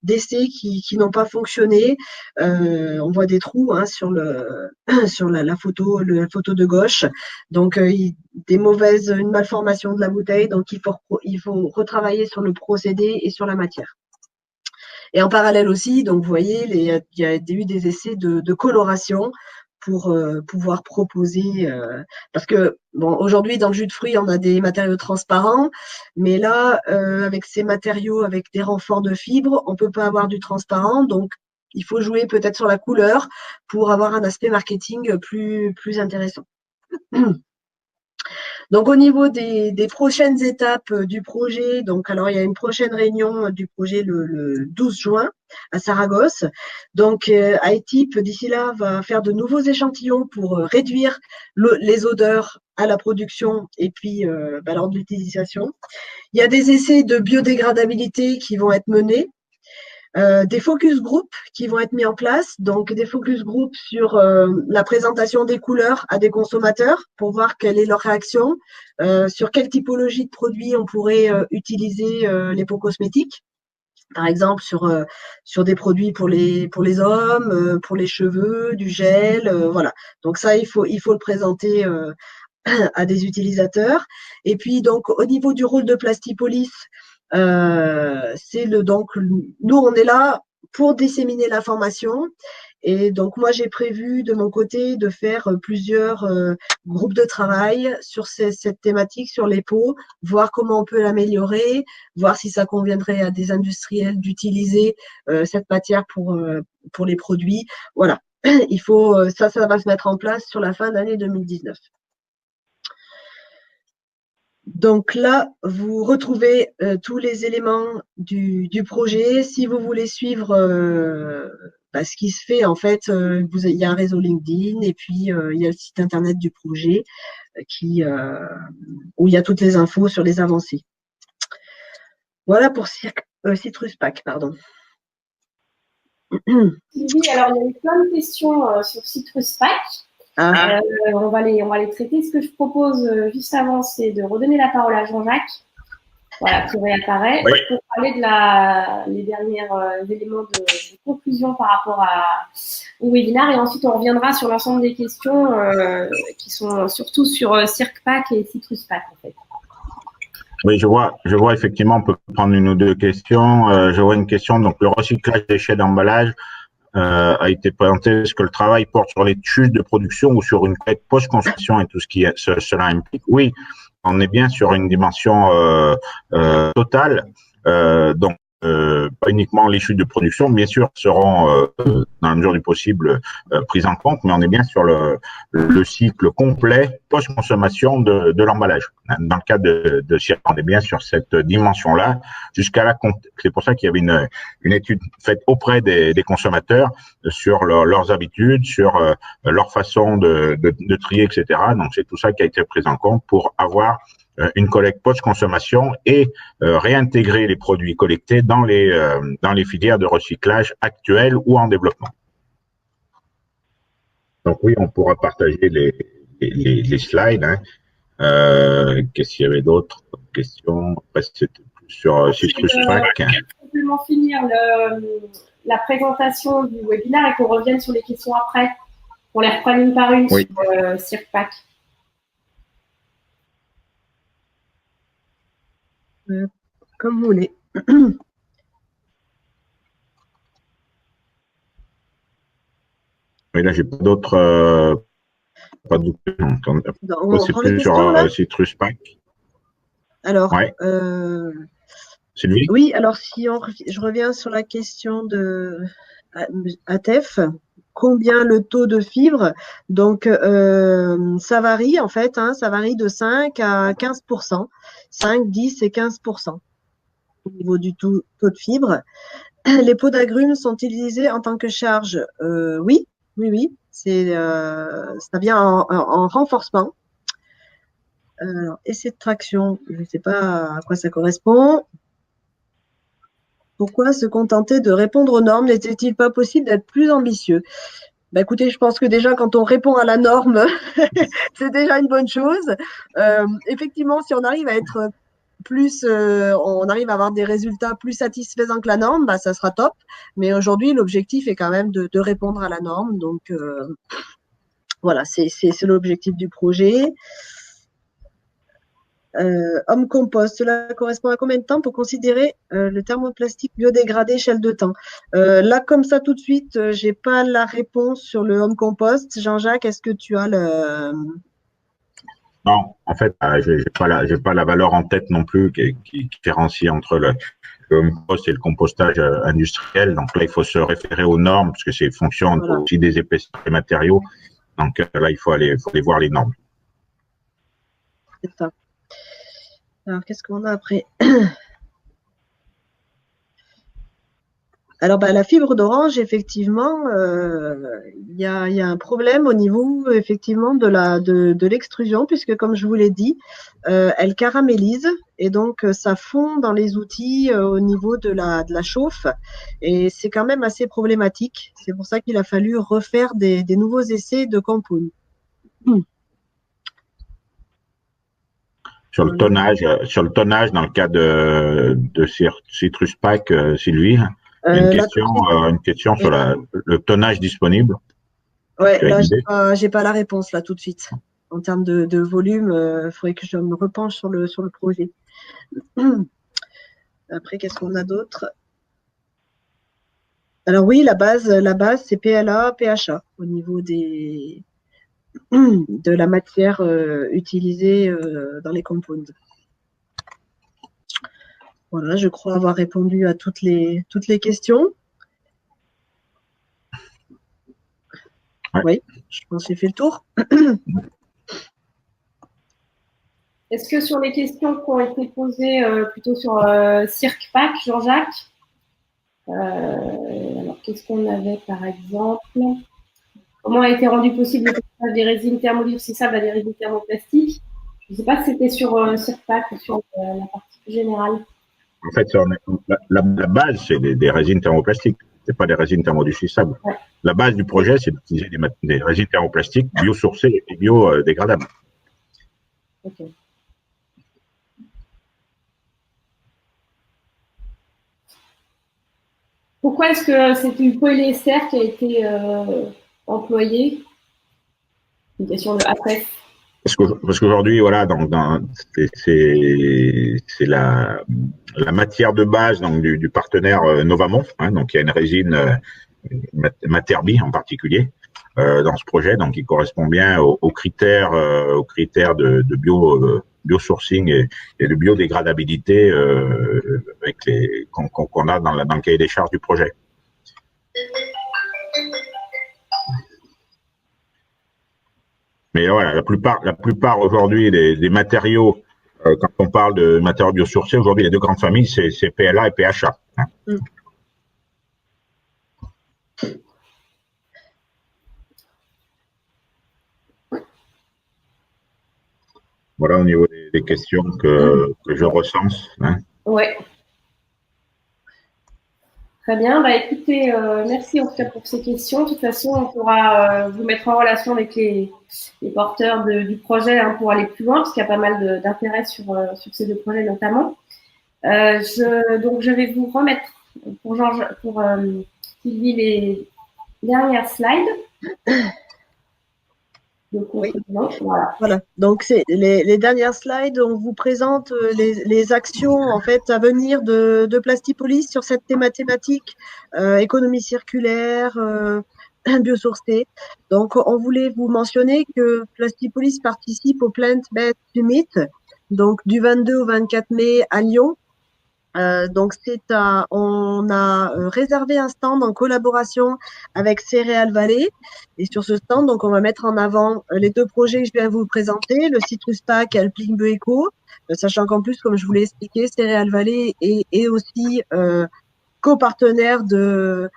[SPEAKER 3] d'essais qui n'ont pas fonctionné. On voit des trous sur la photo de gauche. Donc une malformation de la bouteille. Donc il faut retravailler sur le procédé et sur la matière. Et en parallèle aussi, donc vous voyez, il y a eu des essais de coloration pour pouvoir proposer, parce que bon, aujourd'hui dans le jus de fruits, on a des matériaux transparents, mais là, avec ces matériaux, avec des renforts de fibres, on peut pas avoir du transparent, donc il faut jouer peut-être sur la couleur pour avoir un aspect marketing plus intéressant. Donc, au niveau des prochaines étapes du projet, donc, alors, il y a une prochaine réunion du projet le 12 juin à Saragosse. Donc, iType, d'ici là, va faire de nouveaux échantillons pour réduire les odeurs à la production et puis lors de l'utilisation. Il y a des essais de biodégradabilité qui vont être menés. Des focus group qui vont être mis en place, donc des focus group sur la présentation des couleurs à des consommateurs pour voir quelle est leur réaction, sur quelle typologie de produits on pourrait utiliser les pots cosmétiques, par exemple sur des produits pour les hommes, pour les cheveux, du gel, voilà. Donc ça, il faut le présenter à des utilisateurs. Et puis donc au niveau du rôle de Plastipolis, donc nous on est là pour disséminer l'information et donc moi j'ai prévu de mon côté de faire plusieurs groupes de travail sur cette thématique sur les pots, voir comment on peut l'améliorer, voir si ça conviendrait à des industriels d'utiliser cette matière pour les produits. Voilà, il faut ça va se mettre en place sur la fin d'année 2019. Donc là, vous retrouvez tous les éléments du projet. Si vous voulez suivre ce qui se fait, en fait, il y a un réseau LinkedIn et puis il y a le site internet du projet où il y a toutes les infos sur les avancées. Voilà pour Citrus Pack, pardon.
[SPEAKER 1] Oui, alors il y a eu plein de questions sur Citrus Pack. On va les traiter. Ce que je propose juste avant, c'est de redonner la parole à Jean-Jacques, voilà, qui réapparaît, oui, pour parler de les derniers éléments de conclusion par rapport au webinaire. Et ensuite, on reviendra sur l'ensemble des questions qui sont surtout sur CircPack et Citrus Pack, en fait.
[SPEAKER 2] Oui, je vois effectivement, on peut prendre une ou deux questions. Je vois une question, donc le recyclage des déchets d'emballage a été présenté. Est-ce que le travail porte sur les chuches de production ou sur une quête post-consommation et tout ce qui cela implique? Oui, on est bien sur une dimension totale. Donc, pas uniquement les chutes de production, bien sûr, seront dans la mesure du possible prises en compte, mais on est bien sur le cycle complet post-consommation de l'emballage. Dans le cas de Cirque, on est bien sur cette dimension-là, c'est pour ça qu'il y avait une étude faite auprès des consommateurs sur leurs habitudes, sur leur façon de trier, etc. Donc, c'est tout ça qui a été pris en compte pour avoir une collecte post-consommation et réintégrer les produits collectés dans les filières de recyclage actuelles ou en développement. Donc oui, on pourra partager les slides. Qu'est-ce qu'il y avait d'autres questions? Après, c'était sur Citrus Pack.
[SPEAKER 1] Simplement finir la présentation du webinaire et qu'on revienne sur les questions après. On les reprenne une par une
[SPEAKER 2] Oui.
[SPEAKER 1] sur CircPack.
[SPEAKER 3] Comme vous voulez.
[SPEAKER 2] Oui, là, j'ai pas d'autres. Pas de c'est plus sur Citrus Pack.
[SPEAKER 3] Alors,
[SPEAKER 2] ouais. Sylvie?
[SPEAKER 3] Oui, alors si je reviens sur la question de ATEF, combien le taux de fibre? Donc, ça varie en fait, ça varie de 5 à 15%, 5, 10 et 15% au niveau du taux de fibre. Les pots d'agrumes sont utilisés en tant que charge? Oui, ça vient en renforcement. Essai de traction, je ne sais pas à quoi ça correspond. Pourquoi se contenter de répondre aux normes? N'était-il pas possible d'être plus ambitieux? Bah, écoutez, je pense que déjà, quand on répond à la norme, c'est déjà une bonne chose. Effectivement, si on arrive à être plus, on arrive à avoir des résultats plus satisfaisants que la norme, bah, ça sera top. Mais aujourd'hui, l'objectif est quand même de répondre à la norme. Donc, voilà, c'est l'objectif du projet. Homme compost, cela correspond à combien de temps pour considérer le thermoplastique biodégradé échelle de temps? Là, comme ça, tout de suite, j'ai pas la réponse sur le home compost. Jean-Jacques, est-ce que tu as le…
[SPEAKER 2] Non, en fait, j'ai pas la valeur en tête non plus qui différencie entre le home compost et le compostage industriel. Donc là, il faut se référer aux normes parce que c'est fonction
[SPEAKER 3] Voilà.
[SPEAKER 2] aussi des épaisseurs des matériaux. Donc là, il faut aller voir les normes.
[SPEAKER 3] C'est ça. Alors, qu'est-ce qu'on a après? Alors, la fibre d'orange, effectivement, il y a un problème au niveau, effectivement, de l'extrusion, puisque, comme je vous l'ai dit, elle caramélise et donc ça fond dans les outils au niveau de la chauffe. Et c'est quand même assez problématique. C'est pour ça qu'il a fallu refaire des nouveaux essais de compound.
[SPEAKER 2] Sur le tonnage, dans le cas de Citrus Pack, Sylvie, une question sur le tonnage disponible.
[SPEAKER 3] Ouais, là, j'ai pas la réponse là tout de suite. En termes de volume, il faudrait que je me repenche sur le projet. Après, qu'est-ce qu'on a d'autre? Alors oui, la base, c'est PLA, PHA au niveau de la matière utilisée dans les compounds. Voilà, je crois avoir répondu à toutes les questions.
[SPEAKER 2] Ouais.
[SPEAKER 3] Oui, je pense que j'ai fait le tour.
[SPEAKER 1] Est-ce que sur les questions qui ont été posées plutôt sur CircPack, Jean-Jacques, alors qu'est-ce qu'on avait par exemple? Comment a été rendu possible le passage des résines thermolipsissables à des résines thermoplastiques? Je ne sais pas si c'était sur CircPack ou sur la partie plus générale.
[SPEAKER 2] En fait, la base, c'est des résines thermoplastiques. Ce n'est pas des résines thermoduffisables. Ouais. La base du projet, c'est d'utiliser des résines thermoplastiques biosourcées et biodégradables.
[SPEAKER 1] Ok. Pourquoi est-ce que c'est du polyester qui a été employé? Une question de APEF.
[SPEAKER 2] Parce qu'aujourd'hui, voilà, c'est la matière de base donc, du partenaire Novamont. Donc, il y a une résine Materbi en particulier dans ce projet, donc qui correspond bien aux critères de biosourcing et de biodégradabilité qu'on a dans le cahier des charges du projet. Mais voilà, la plupart aujourd'hui des matériaux, quand on parle de matériaux biosourcés, aujourd'hui les deux grandes familles, c'est PLA et PHA. Voilà au niveau des questions que je recense.
[SPEAKER 1] Oui. Très bien. Écoutez, merci en tout cas pour ces questions. De toute façon, on pourra vous mettre en relation avec les porteurs du projet pour aller plus loin, parce qu'il y a pas mal d'intérêt sur ces deux projets notamment. Donc, je vais vous remettre pour Sylvie les dernières slides.
[SPEAKER 3] Oui.
[SPEAKER 1] Voilà.
[SPEAKER 3] Voilà. Donc, c'est les dernières slides, on vous présente les actions en fait à venir de Plastipolis sur cette thématique économie circulaire, biosourcée. Donc, on voulait vous mentionner que Plastipolis participe au Plant-Based Summit, donc du 22 au 24 mai à Lyon. Donc on a réservé un stand en collaboration avec Céréales Vallée. Et sur ce stand, donc on va mettre en avant les deux projets que je viens vous présenter, le Citrus Pack et Alpling Bioeco, sachant qu'en plus, comme je vous l'ai expliqué, Céréales Vallée est aussi copartenaire de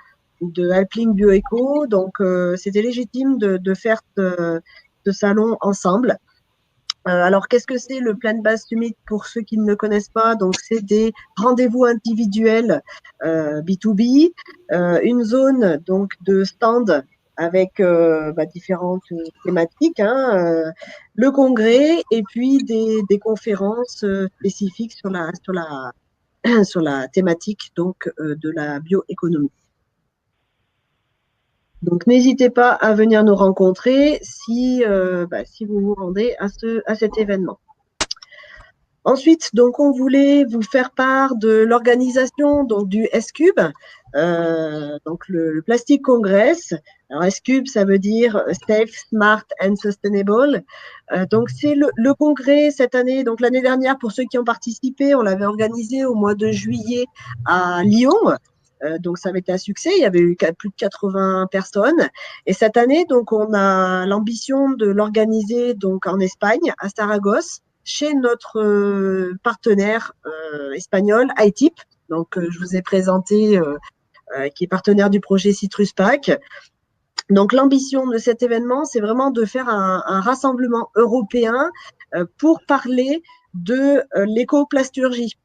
[SPEAKER 3] Alpling Bioeco. Donc c'était légitime de faire ce salon ensemble. Alors, qu'est-ce que c'est le Plant-Based Summit pour ceux qui ne le connaissent pas? Donc, c'est des rendez-vous individuels B2B, une zone donc de stand avec différentes thématiques, le congrès et puis des conférences spécifiques sur la thématique donc de la bioéconomie. Donc, n'hésitez pas à venir nous rencontrer si vous vous rendez à cet événement. Ensuite, donc, on voulait vous faire part de l'organisation donc du S-Cube, donc le Plastic Congress. Alors, S-Cube, ça veut dire Safe, Smart and Sustainable. Donc, c'est le congrès cette année. Donc, l'année dernière, pour ceux qui ont participé, on l'avait organisé au mois de juillet à Lyon. Donc, ça avait été un succès. Il y avait eu plus de 80 personnes. Et cette année, donc, on a l'ambition de l'organiser donc en Espagne, à Saragosse, chez notre partenaire espagnol, iTip. Donc, je vous ai présenté, qui est partenaire du projet Citrus Pack. Donc, l'ambition de cet événement, c'est vraiment de faire un rassemblement européen pour parler de l'éco-plasturgie.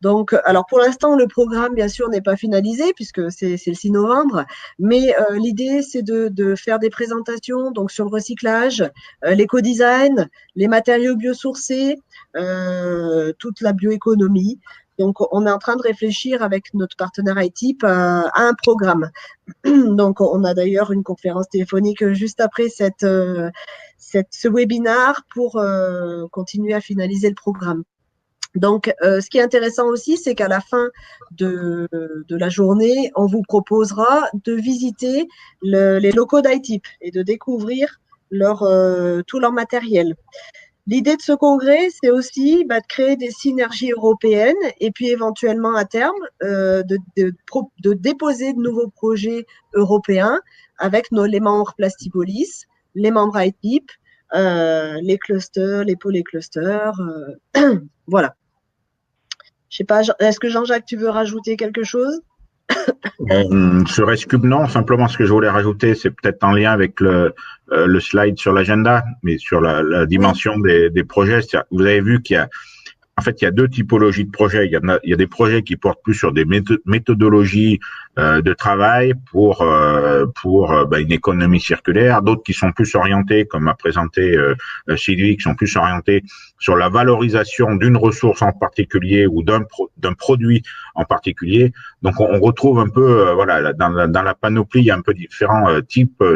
[SPEAKER 3] Donc, alors pour l'instant, le programme, bien sûr, n'est pas finalisé puisque c'est le 6 novembre, mais l'idée, c'est de faire des présentations donc sur le recyclage, l'éco-design, les matériaux biosourcés, toute la bioéconomie. Donc, on est en train de réfléchir avec notre partenaire iTip à un programme. Donc, on a d'ailleurs une conférence téléphonique juste après ce webinaire pour continuer à finaliser le programme. Donc, ce qui est intéressant aussi, c'est qu'à la fin de la journée, on vous proposera de visiter les locaux d'iTip et de découvrir tout leur matériel. L'idée de ce congrès, c'est aussi de créer des synergies européennes et puis éventuellement à terme de déposer de nouveaux projets européens avec les membres Plastipolis, les membres iTip, les clusters, les pôles et clusters, voilà. Je sais pas, est-ce que Jean-Jacques, tu veux rajouter quelque chose?
[SPEAKER 2] Sur S-Cube, non. Simplement, ce que je voulais rajouter, c'est peut-être en lien avec le slide sur l'agenda, mais sur la dimension des projets. Vous avez vu qu'il y a, en fait, il y a deux typologies de projets. Il y a des projets qui portent plus sur des méthodologies de travail pour une économie circulaire, d'autres qui sont plus orientés, comme a présenté Sylvie, qui sont plus orientés sur la valorisation d'une ressource en particulier ou d'un produit en particulier. Donc, on retrouve un peu, dans la panoplie, il y a un peu différents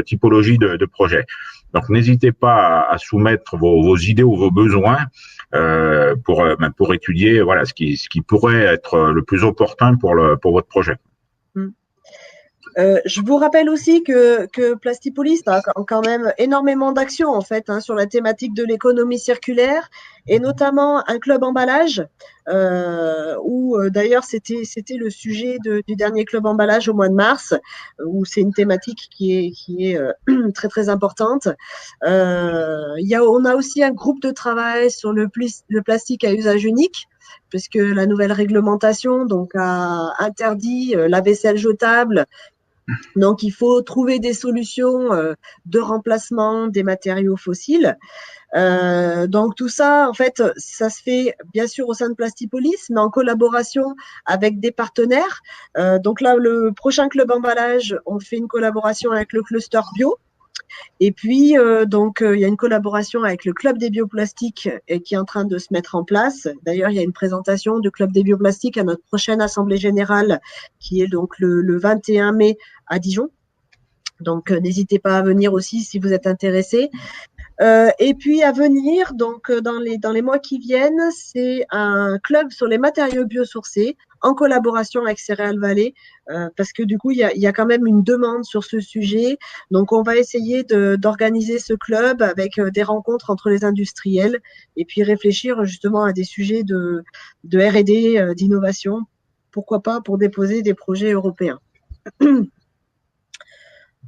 [SPEAKER 2] typologies de projets. Donc, n'hésitez pas à soumettre vos idées ou vos besoins pour étudier ce qui pourrait être le plus opportun pour votre projet.
[SPEAKER 3] Je vous rappelle aussi que Plastipolis a quand même énormément d'actions en fait sur la thématique de l'économie circulaire et notamment un club emballage où d'ailleurs c'était le sujet du dernier club emballage au mois de mars où c'est une thématique qui est très très importante. On a aussi un groupe de travail sur le plastique à usage unique puisque la nouvelle réglementation donc a interdit la vaisselle jetable. Donc, il faut trouver des solutions de remplacement des matériaux fossiles. Donc, tout ça, en fait, ça se fait bien sûr au sein de Plastipolis, mais en collaboration avec des partenaires. Donc là, le prochain club emballage, on fait une collaboration avec le cluster bio. Et puis, il y a une collaboration avec le Club des bioplastiques qui est en train de se mettre en place. D'ailleurs, il y a une présentation du Club des bioplastiques à notre prochaine Assemblée générale qui est donc le 21 mai à Dijon. Donc, n'hésitez pas à venir aussi si vous êtes intéressés. Et puis à venir, donc dans les mois qui viennent, c'est un club sur les matériaux biosourcés en collaboration avec Céréales Vallée, parce que du coup, il y a quand même une demande sur ce sujet. Donc, on va essayer d'organiser ce club avec des rencontres entre les industriels et puis réfléchir justement à des sujets de R&D, d'innovation, pourquoi pas pour déposer des projets européens.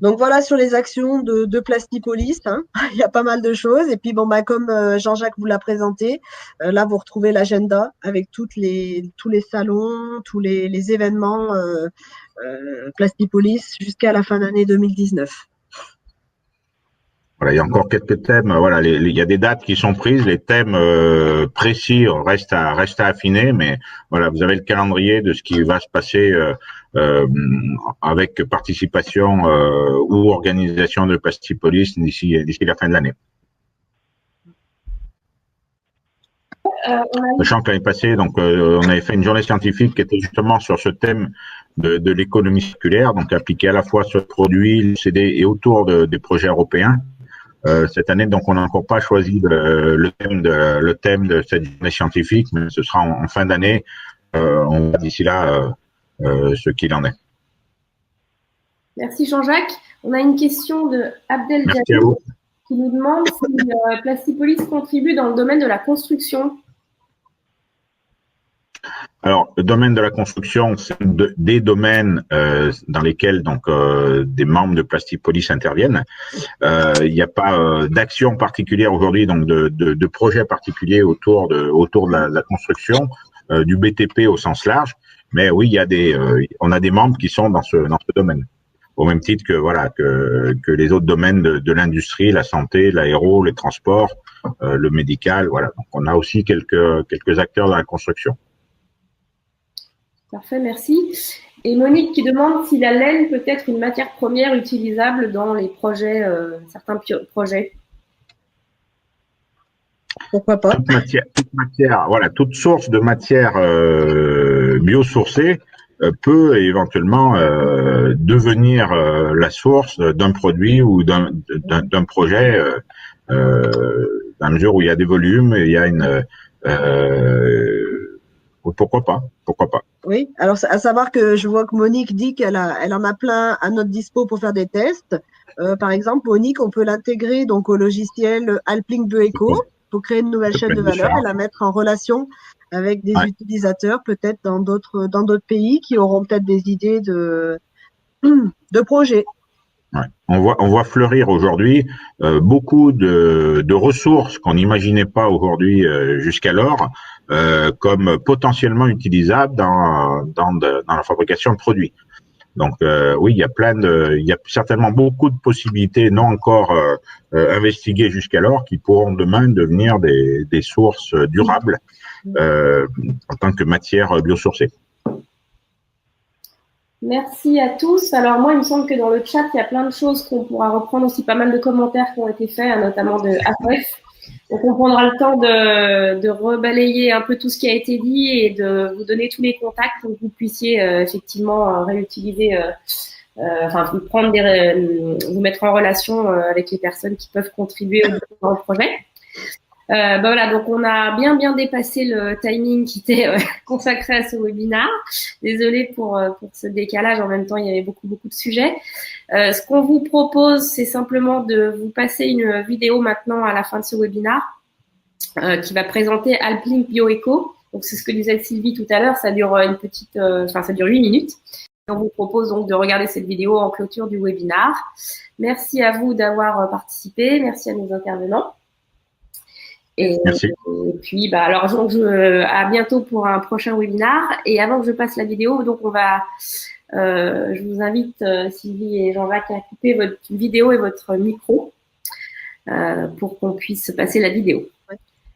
[SPEAKER 3] Donc voilà sur les actions de Plastipolis, hein. Il y a pas mal de choses. Et puis bon bah comme Jean-Jacques vous l'a présenté, là vous retrouvez l'agenda avec tous les salons, tous les événements Plastipolis jusqu'à la fin d'année 2019.
[SPEAKER 2] Voilà, il y a encore quelques thèmes. Voilà, il y a des dates qui sont prises. Les thèmes précis restent à affiner, mais voilà, vous avez le calendrier de ce qui va se passer avec participation ou organisation de Plastipolis d'ici la fin de l'année. Sachant que l'année passée, donc, on avait fait une journée scientifique qui était justement sur ce thème de l'économie circulaire, donc appliquée à la fois sur le produit, le CD et autour des projets européens. Cette année, donc, on n'a encore pas choisi le thème de cette journée scientifique, mais ce sera en fin d'année. On va d'ici là ce qu'il en est.
[SPEAKER 1] Merci Jean-Jacques. On a une question de Abdel
[SPEAKER 2] Jalil
[SPEAKER 1] qui nous demande si Plastipolis contribue dans le domaine de la construction.
[SPEAKER 2] Alors, le domaine de la construction, c'est des domaines dans lesquels donc des membres de Plastipolis interviennent. Il n'y a pas d'action particulière aujourd'hui, donc de projet particulier autour de la construction, du BTP au sens large. Mais oui, il y a on a des membres qui sont dans ce domaine. Au même titre que les autres domaines de l'industrie, la santé, l'aéro, les transports, le médical, voilà. Donc on a aussi quelques acteurs dans la construction.
[SPEAKER 1] Parfait, merci. Et Monique qui demande si la laine peut être une matière première utilisable dans les projets, certains projets.
[SPEAKER 3] Pourquoi pas?
[SPEAKER 2] Toute source de matière biosourcée peut éventuellement devenir la source d'un produit ou d'un projet dans la mesure où il y a des volumes, il y a pourquoi pas.
[SPEAKER 3] Oui, alors à savoir que je vois que Monique dit elle en a plein à notre dispo pour faire des tests. Par exemple, Monique, on peut l'intégrer donc au logiciel Alplink Bioeco pour créer une nouvelle chaîne de valeur et la mettre en relation avec des utilisateurs peut-être dans d'autres pays qui auront peut-être des idées de projets.
[SPEAKER 2] Ouais. On voit fleurir aujourd'hui beaucoup de ressources qu'on n'imaginait pas aujourd'hui jusqu'alors comme potentiellement utilisables dans la fabrication de produits. Donc oui, il y a certainement beaucoup de possibilités non encore investiguées jusqu'alors qui pourront demain devenir des sources durables en tant que matière biosourcée.
[SPEAKER 1] Merci à tous. Alors moi, il me semble que dans le chat, il y a plein de choses qu'on pourra reprendre, aussi pas mal de commentaires qui ont été faits, notamment de AFF. Donc on prendra le temps de rebalayer un peu tout ce qui a été dit et de vous donner tous les contacts pour que vous puissiez effectivement réutiliser, vous mettre en relation avec les personnes qui peuvent contribuer au projet. Voilà, donc on a bien dépassé le timing qui était consacré à ce webinaire. Désolée pour ce décalage. En même temps, il y avait beaucoup de sujets. Ce qu'on vous propose, c'est simplement de vous passer une vidéo maintenant à la fin de ce webinaire qui va présenter Alplink Bioeco. Donc c'est ce que disait Sylvie tout à l'heure. Ça dure ça dure 8 minutes. On vous propose donc de regarder cette vidéo en clôture du webinaire. Merci à vous d'avoir participé. Merci à nos intervenants.
[SPEAKER 2] Merci.
[SPEAKER 1] Et puis, alors donc, à bientôt pour un prochain webinaire. Et avant que je passe la vidéo, donc je vous invite Sylvie et Jean-Jacques à couper votre vidéo et votre micro pour qu'on puisse passer la vidéo.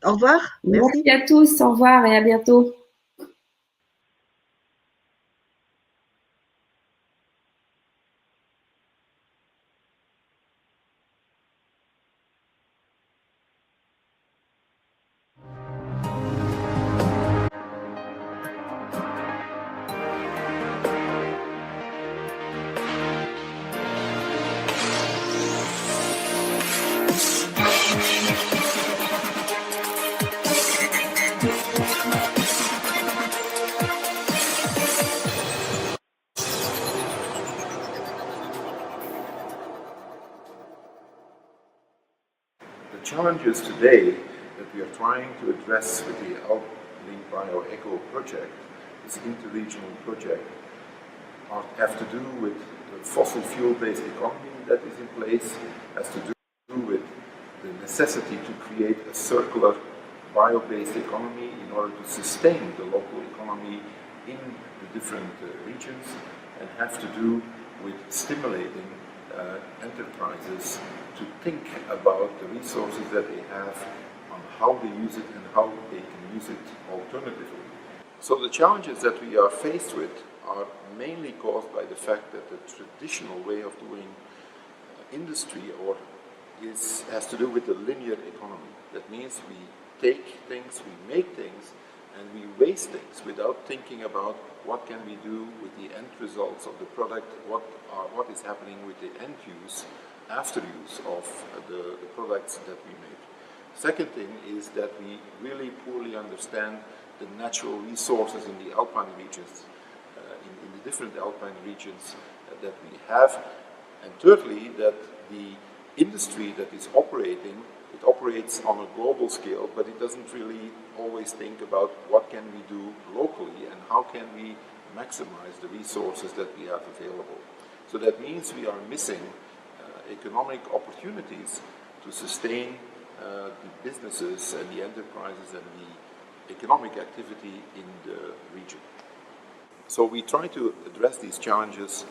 [SPEAKER 3] Au revoir.
[SPEAKER 1] Merci à tous. Au revoir et à bientôt.
[SPEAKER 4] challenges today that we are trying to address with the AlpLink BioEco project, this interregional project, have to do with the fossil fuel-based economy that is in place, has to do with the necessity to create a circular bio-based economy in order to sustain the local economy in the different regions, and have to do with stimulating enterprises to think about the resources that they have, on how they use it and how they can use it alternatively. So the challenges that we are faced with are mainly caused by the fact that the traditional way of doing industry has to do with the linear economy. That means we take things, we make things, and we waste things without thinking about what can we do with the end results of the product, what is happening with the end use, after use of the products that we make. Second thing is that we really poorly understand the natural resources in the alpine regions, in the different alpine regions that we have. And thirdly, that the industry that is operating, it operates on a global scale, but it doesn't really always think about what can we do locally and how can we maximize the resources that we have available. So that means we are missing economic opportunities to sustain the businesses and the enterprises and the economic activity in the region. So we try to address these challenges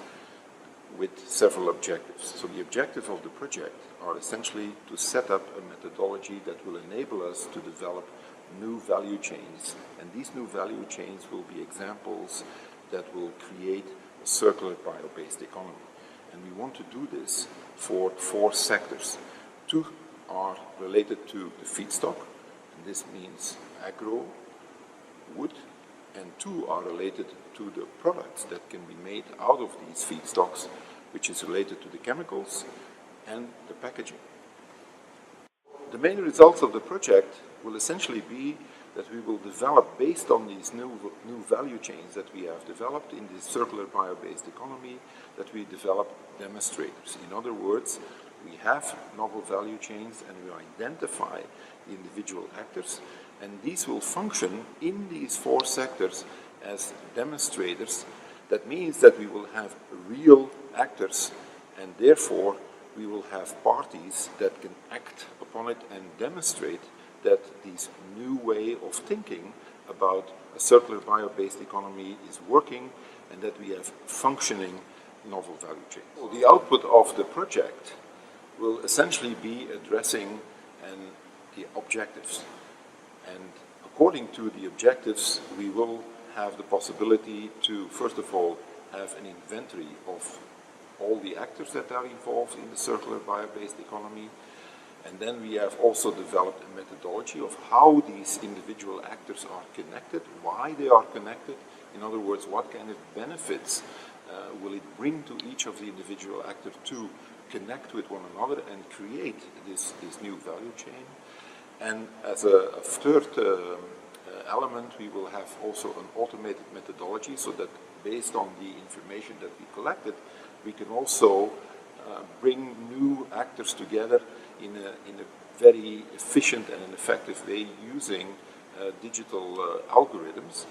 [SPEAKER 4] with several objectives. So the objective of the project are essentially to set up a methodology that will enable us to develop new value chains, and these new value chains will be examples that will create a circular bio-based economy. And we want to do this for 4 sectors. 2 are related to the feedstock, and this means agro, wood, and 2 are related to the products that can be made out of these feedstocks, which is related to the chemicals and the packaging. The main results of the project will essentially be that we will develop, based on these new value chains that we have developed in this circular bio-based economy, that we develop demonstrators. In other words, we have novel value chains and we identify the individual actors, and these will function in these 4 sectors as demonstrators. That means that we will have real actors, and therefore we will have parties that can act upon it and demonstrate that this new way of thinking about a circular bio-based economy is working, and that we have functioning novel value chains. So the output of the project will essentially be addressing the objectives. And according to the objectives, we will have the possibility to, first of all, have an inventory of all the actors that are involved in the circular bio-based economy. And then we have also developed a methodology of how these individual actors are connected, why they are connected. In other words, what kind of benefits will it bring to each of the individual actors to connect with one another and create this new value chain. And as a third element, we will have also an automated methodology, so that based on the information that we collected, we can also bring new actors together in a very efficient and an effective way using digital algorithms.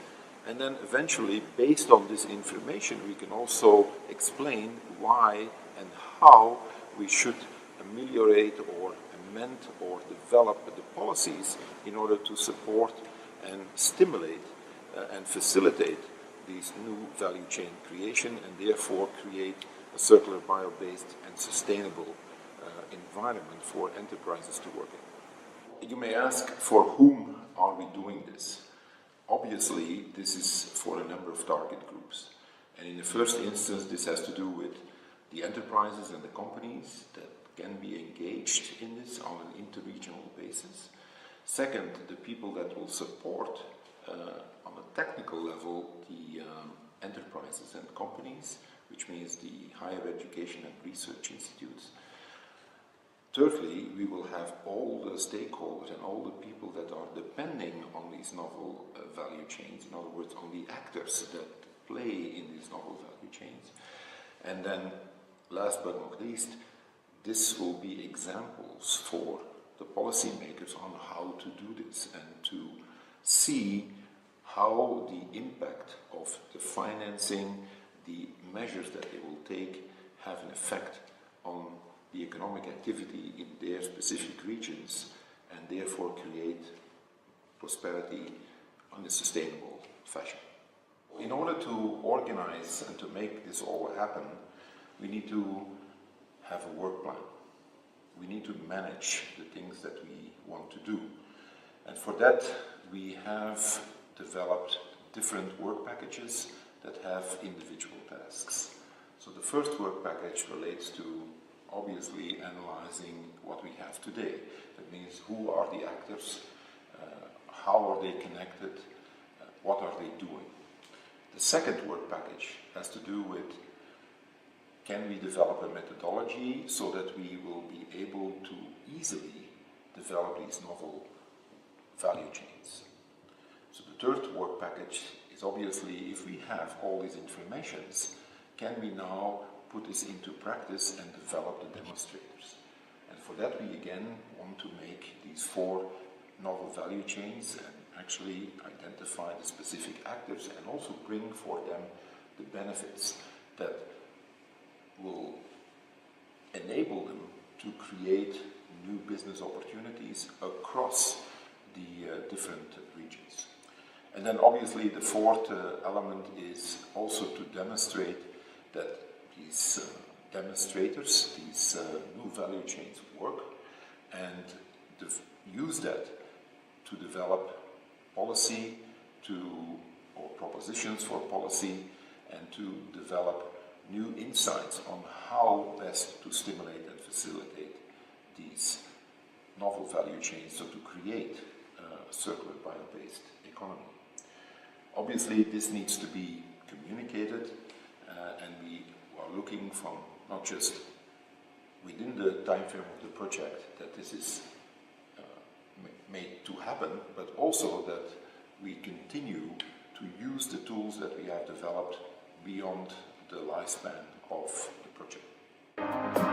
[SPEAKER 4] And then eventually, based on this information, we can also explain why and how we should ameliorate or amend or develop the policies in order to support and stimulate and facilitate these new value chain creation, and therefore create a circular bio-based and sustainable environment for enterprises to work in. You may ask, for whom are we doing this? Obviously, this is for a number of target groups. And in the first instance, this has to do with the enterprises and the companies that can be engaged in this on an interregional basis. Second, the people that will support on a technical level the enterprises and companies, which means the higher education and research institutes. Thirdly, we will have all the stakeholders and all the people that are depending on these novel value chains, in other words, on the actors that play in these novel value chains. And then, last but not least, this will be examples for the policymakers on how to do this and to see how the impact of the financing, the measures that they will take have an effect on the economic activity in their specific regions and therefore create prosperity in a sustainable fashion. In order to organize and to make this all happen, we need to have a work plan. We need to manage the things that we want to do. And for that, we have developed different work packages that have individual tasks. So the first work package relates to obviously analyzing what we have today. That means who are the actors, how are they connected, what are they doing. The second work package has to do with can we develop a methodology so that we will be able to easily develop these novel value chains. So the third work package is obviously if we have all these informations, can we now put this into practice and develop the demonstrators? And for that we again want to make these 4 novel value chains and actually identify the specific actors and also bring for them the benefits that will enable them to create new business opportunities across the different regions. And then obviously the fourth element is also to demonstrate that these demonstrators, these new value chains work and use that to develop policy or propositions for policy and to develop new insights on how best to stimulate and facilitate these novel value chains, so to create a circular bio-based economy. Obviously, this needs to be communicated, and we are looking from not just within the time frame of the project that this is made to happen, but also that we continue to use the tools that we have developed beyond the lifespan of the project.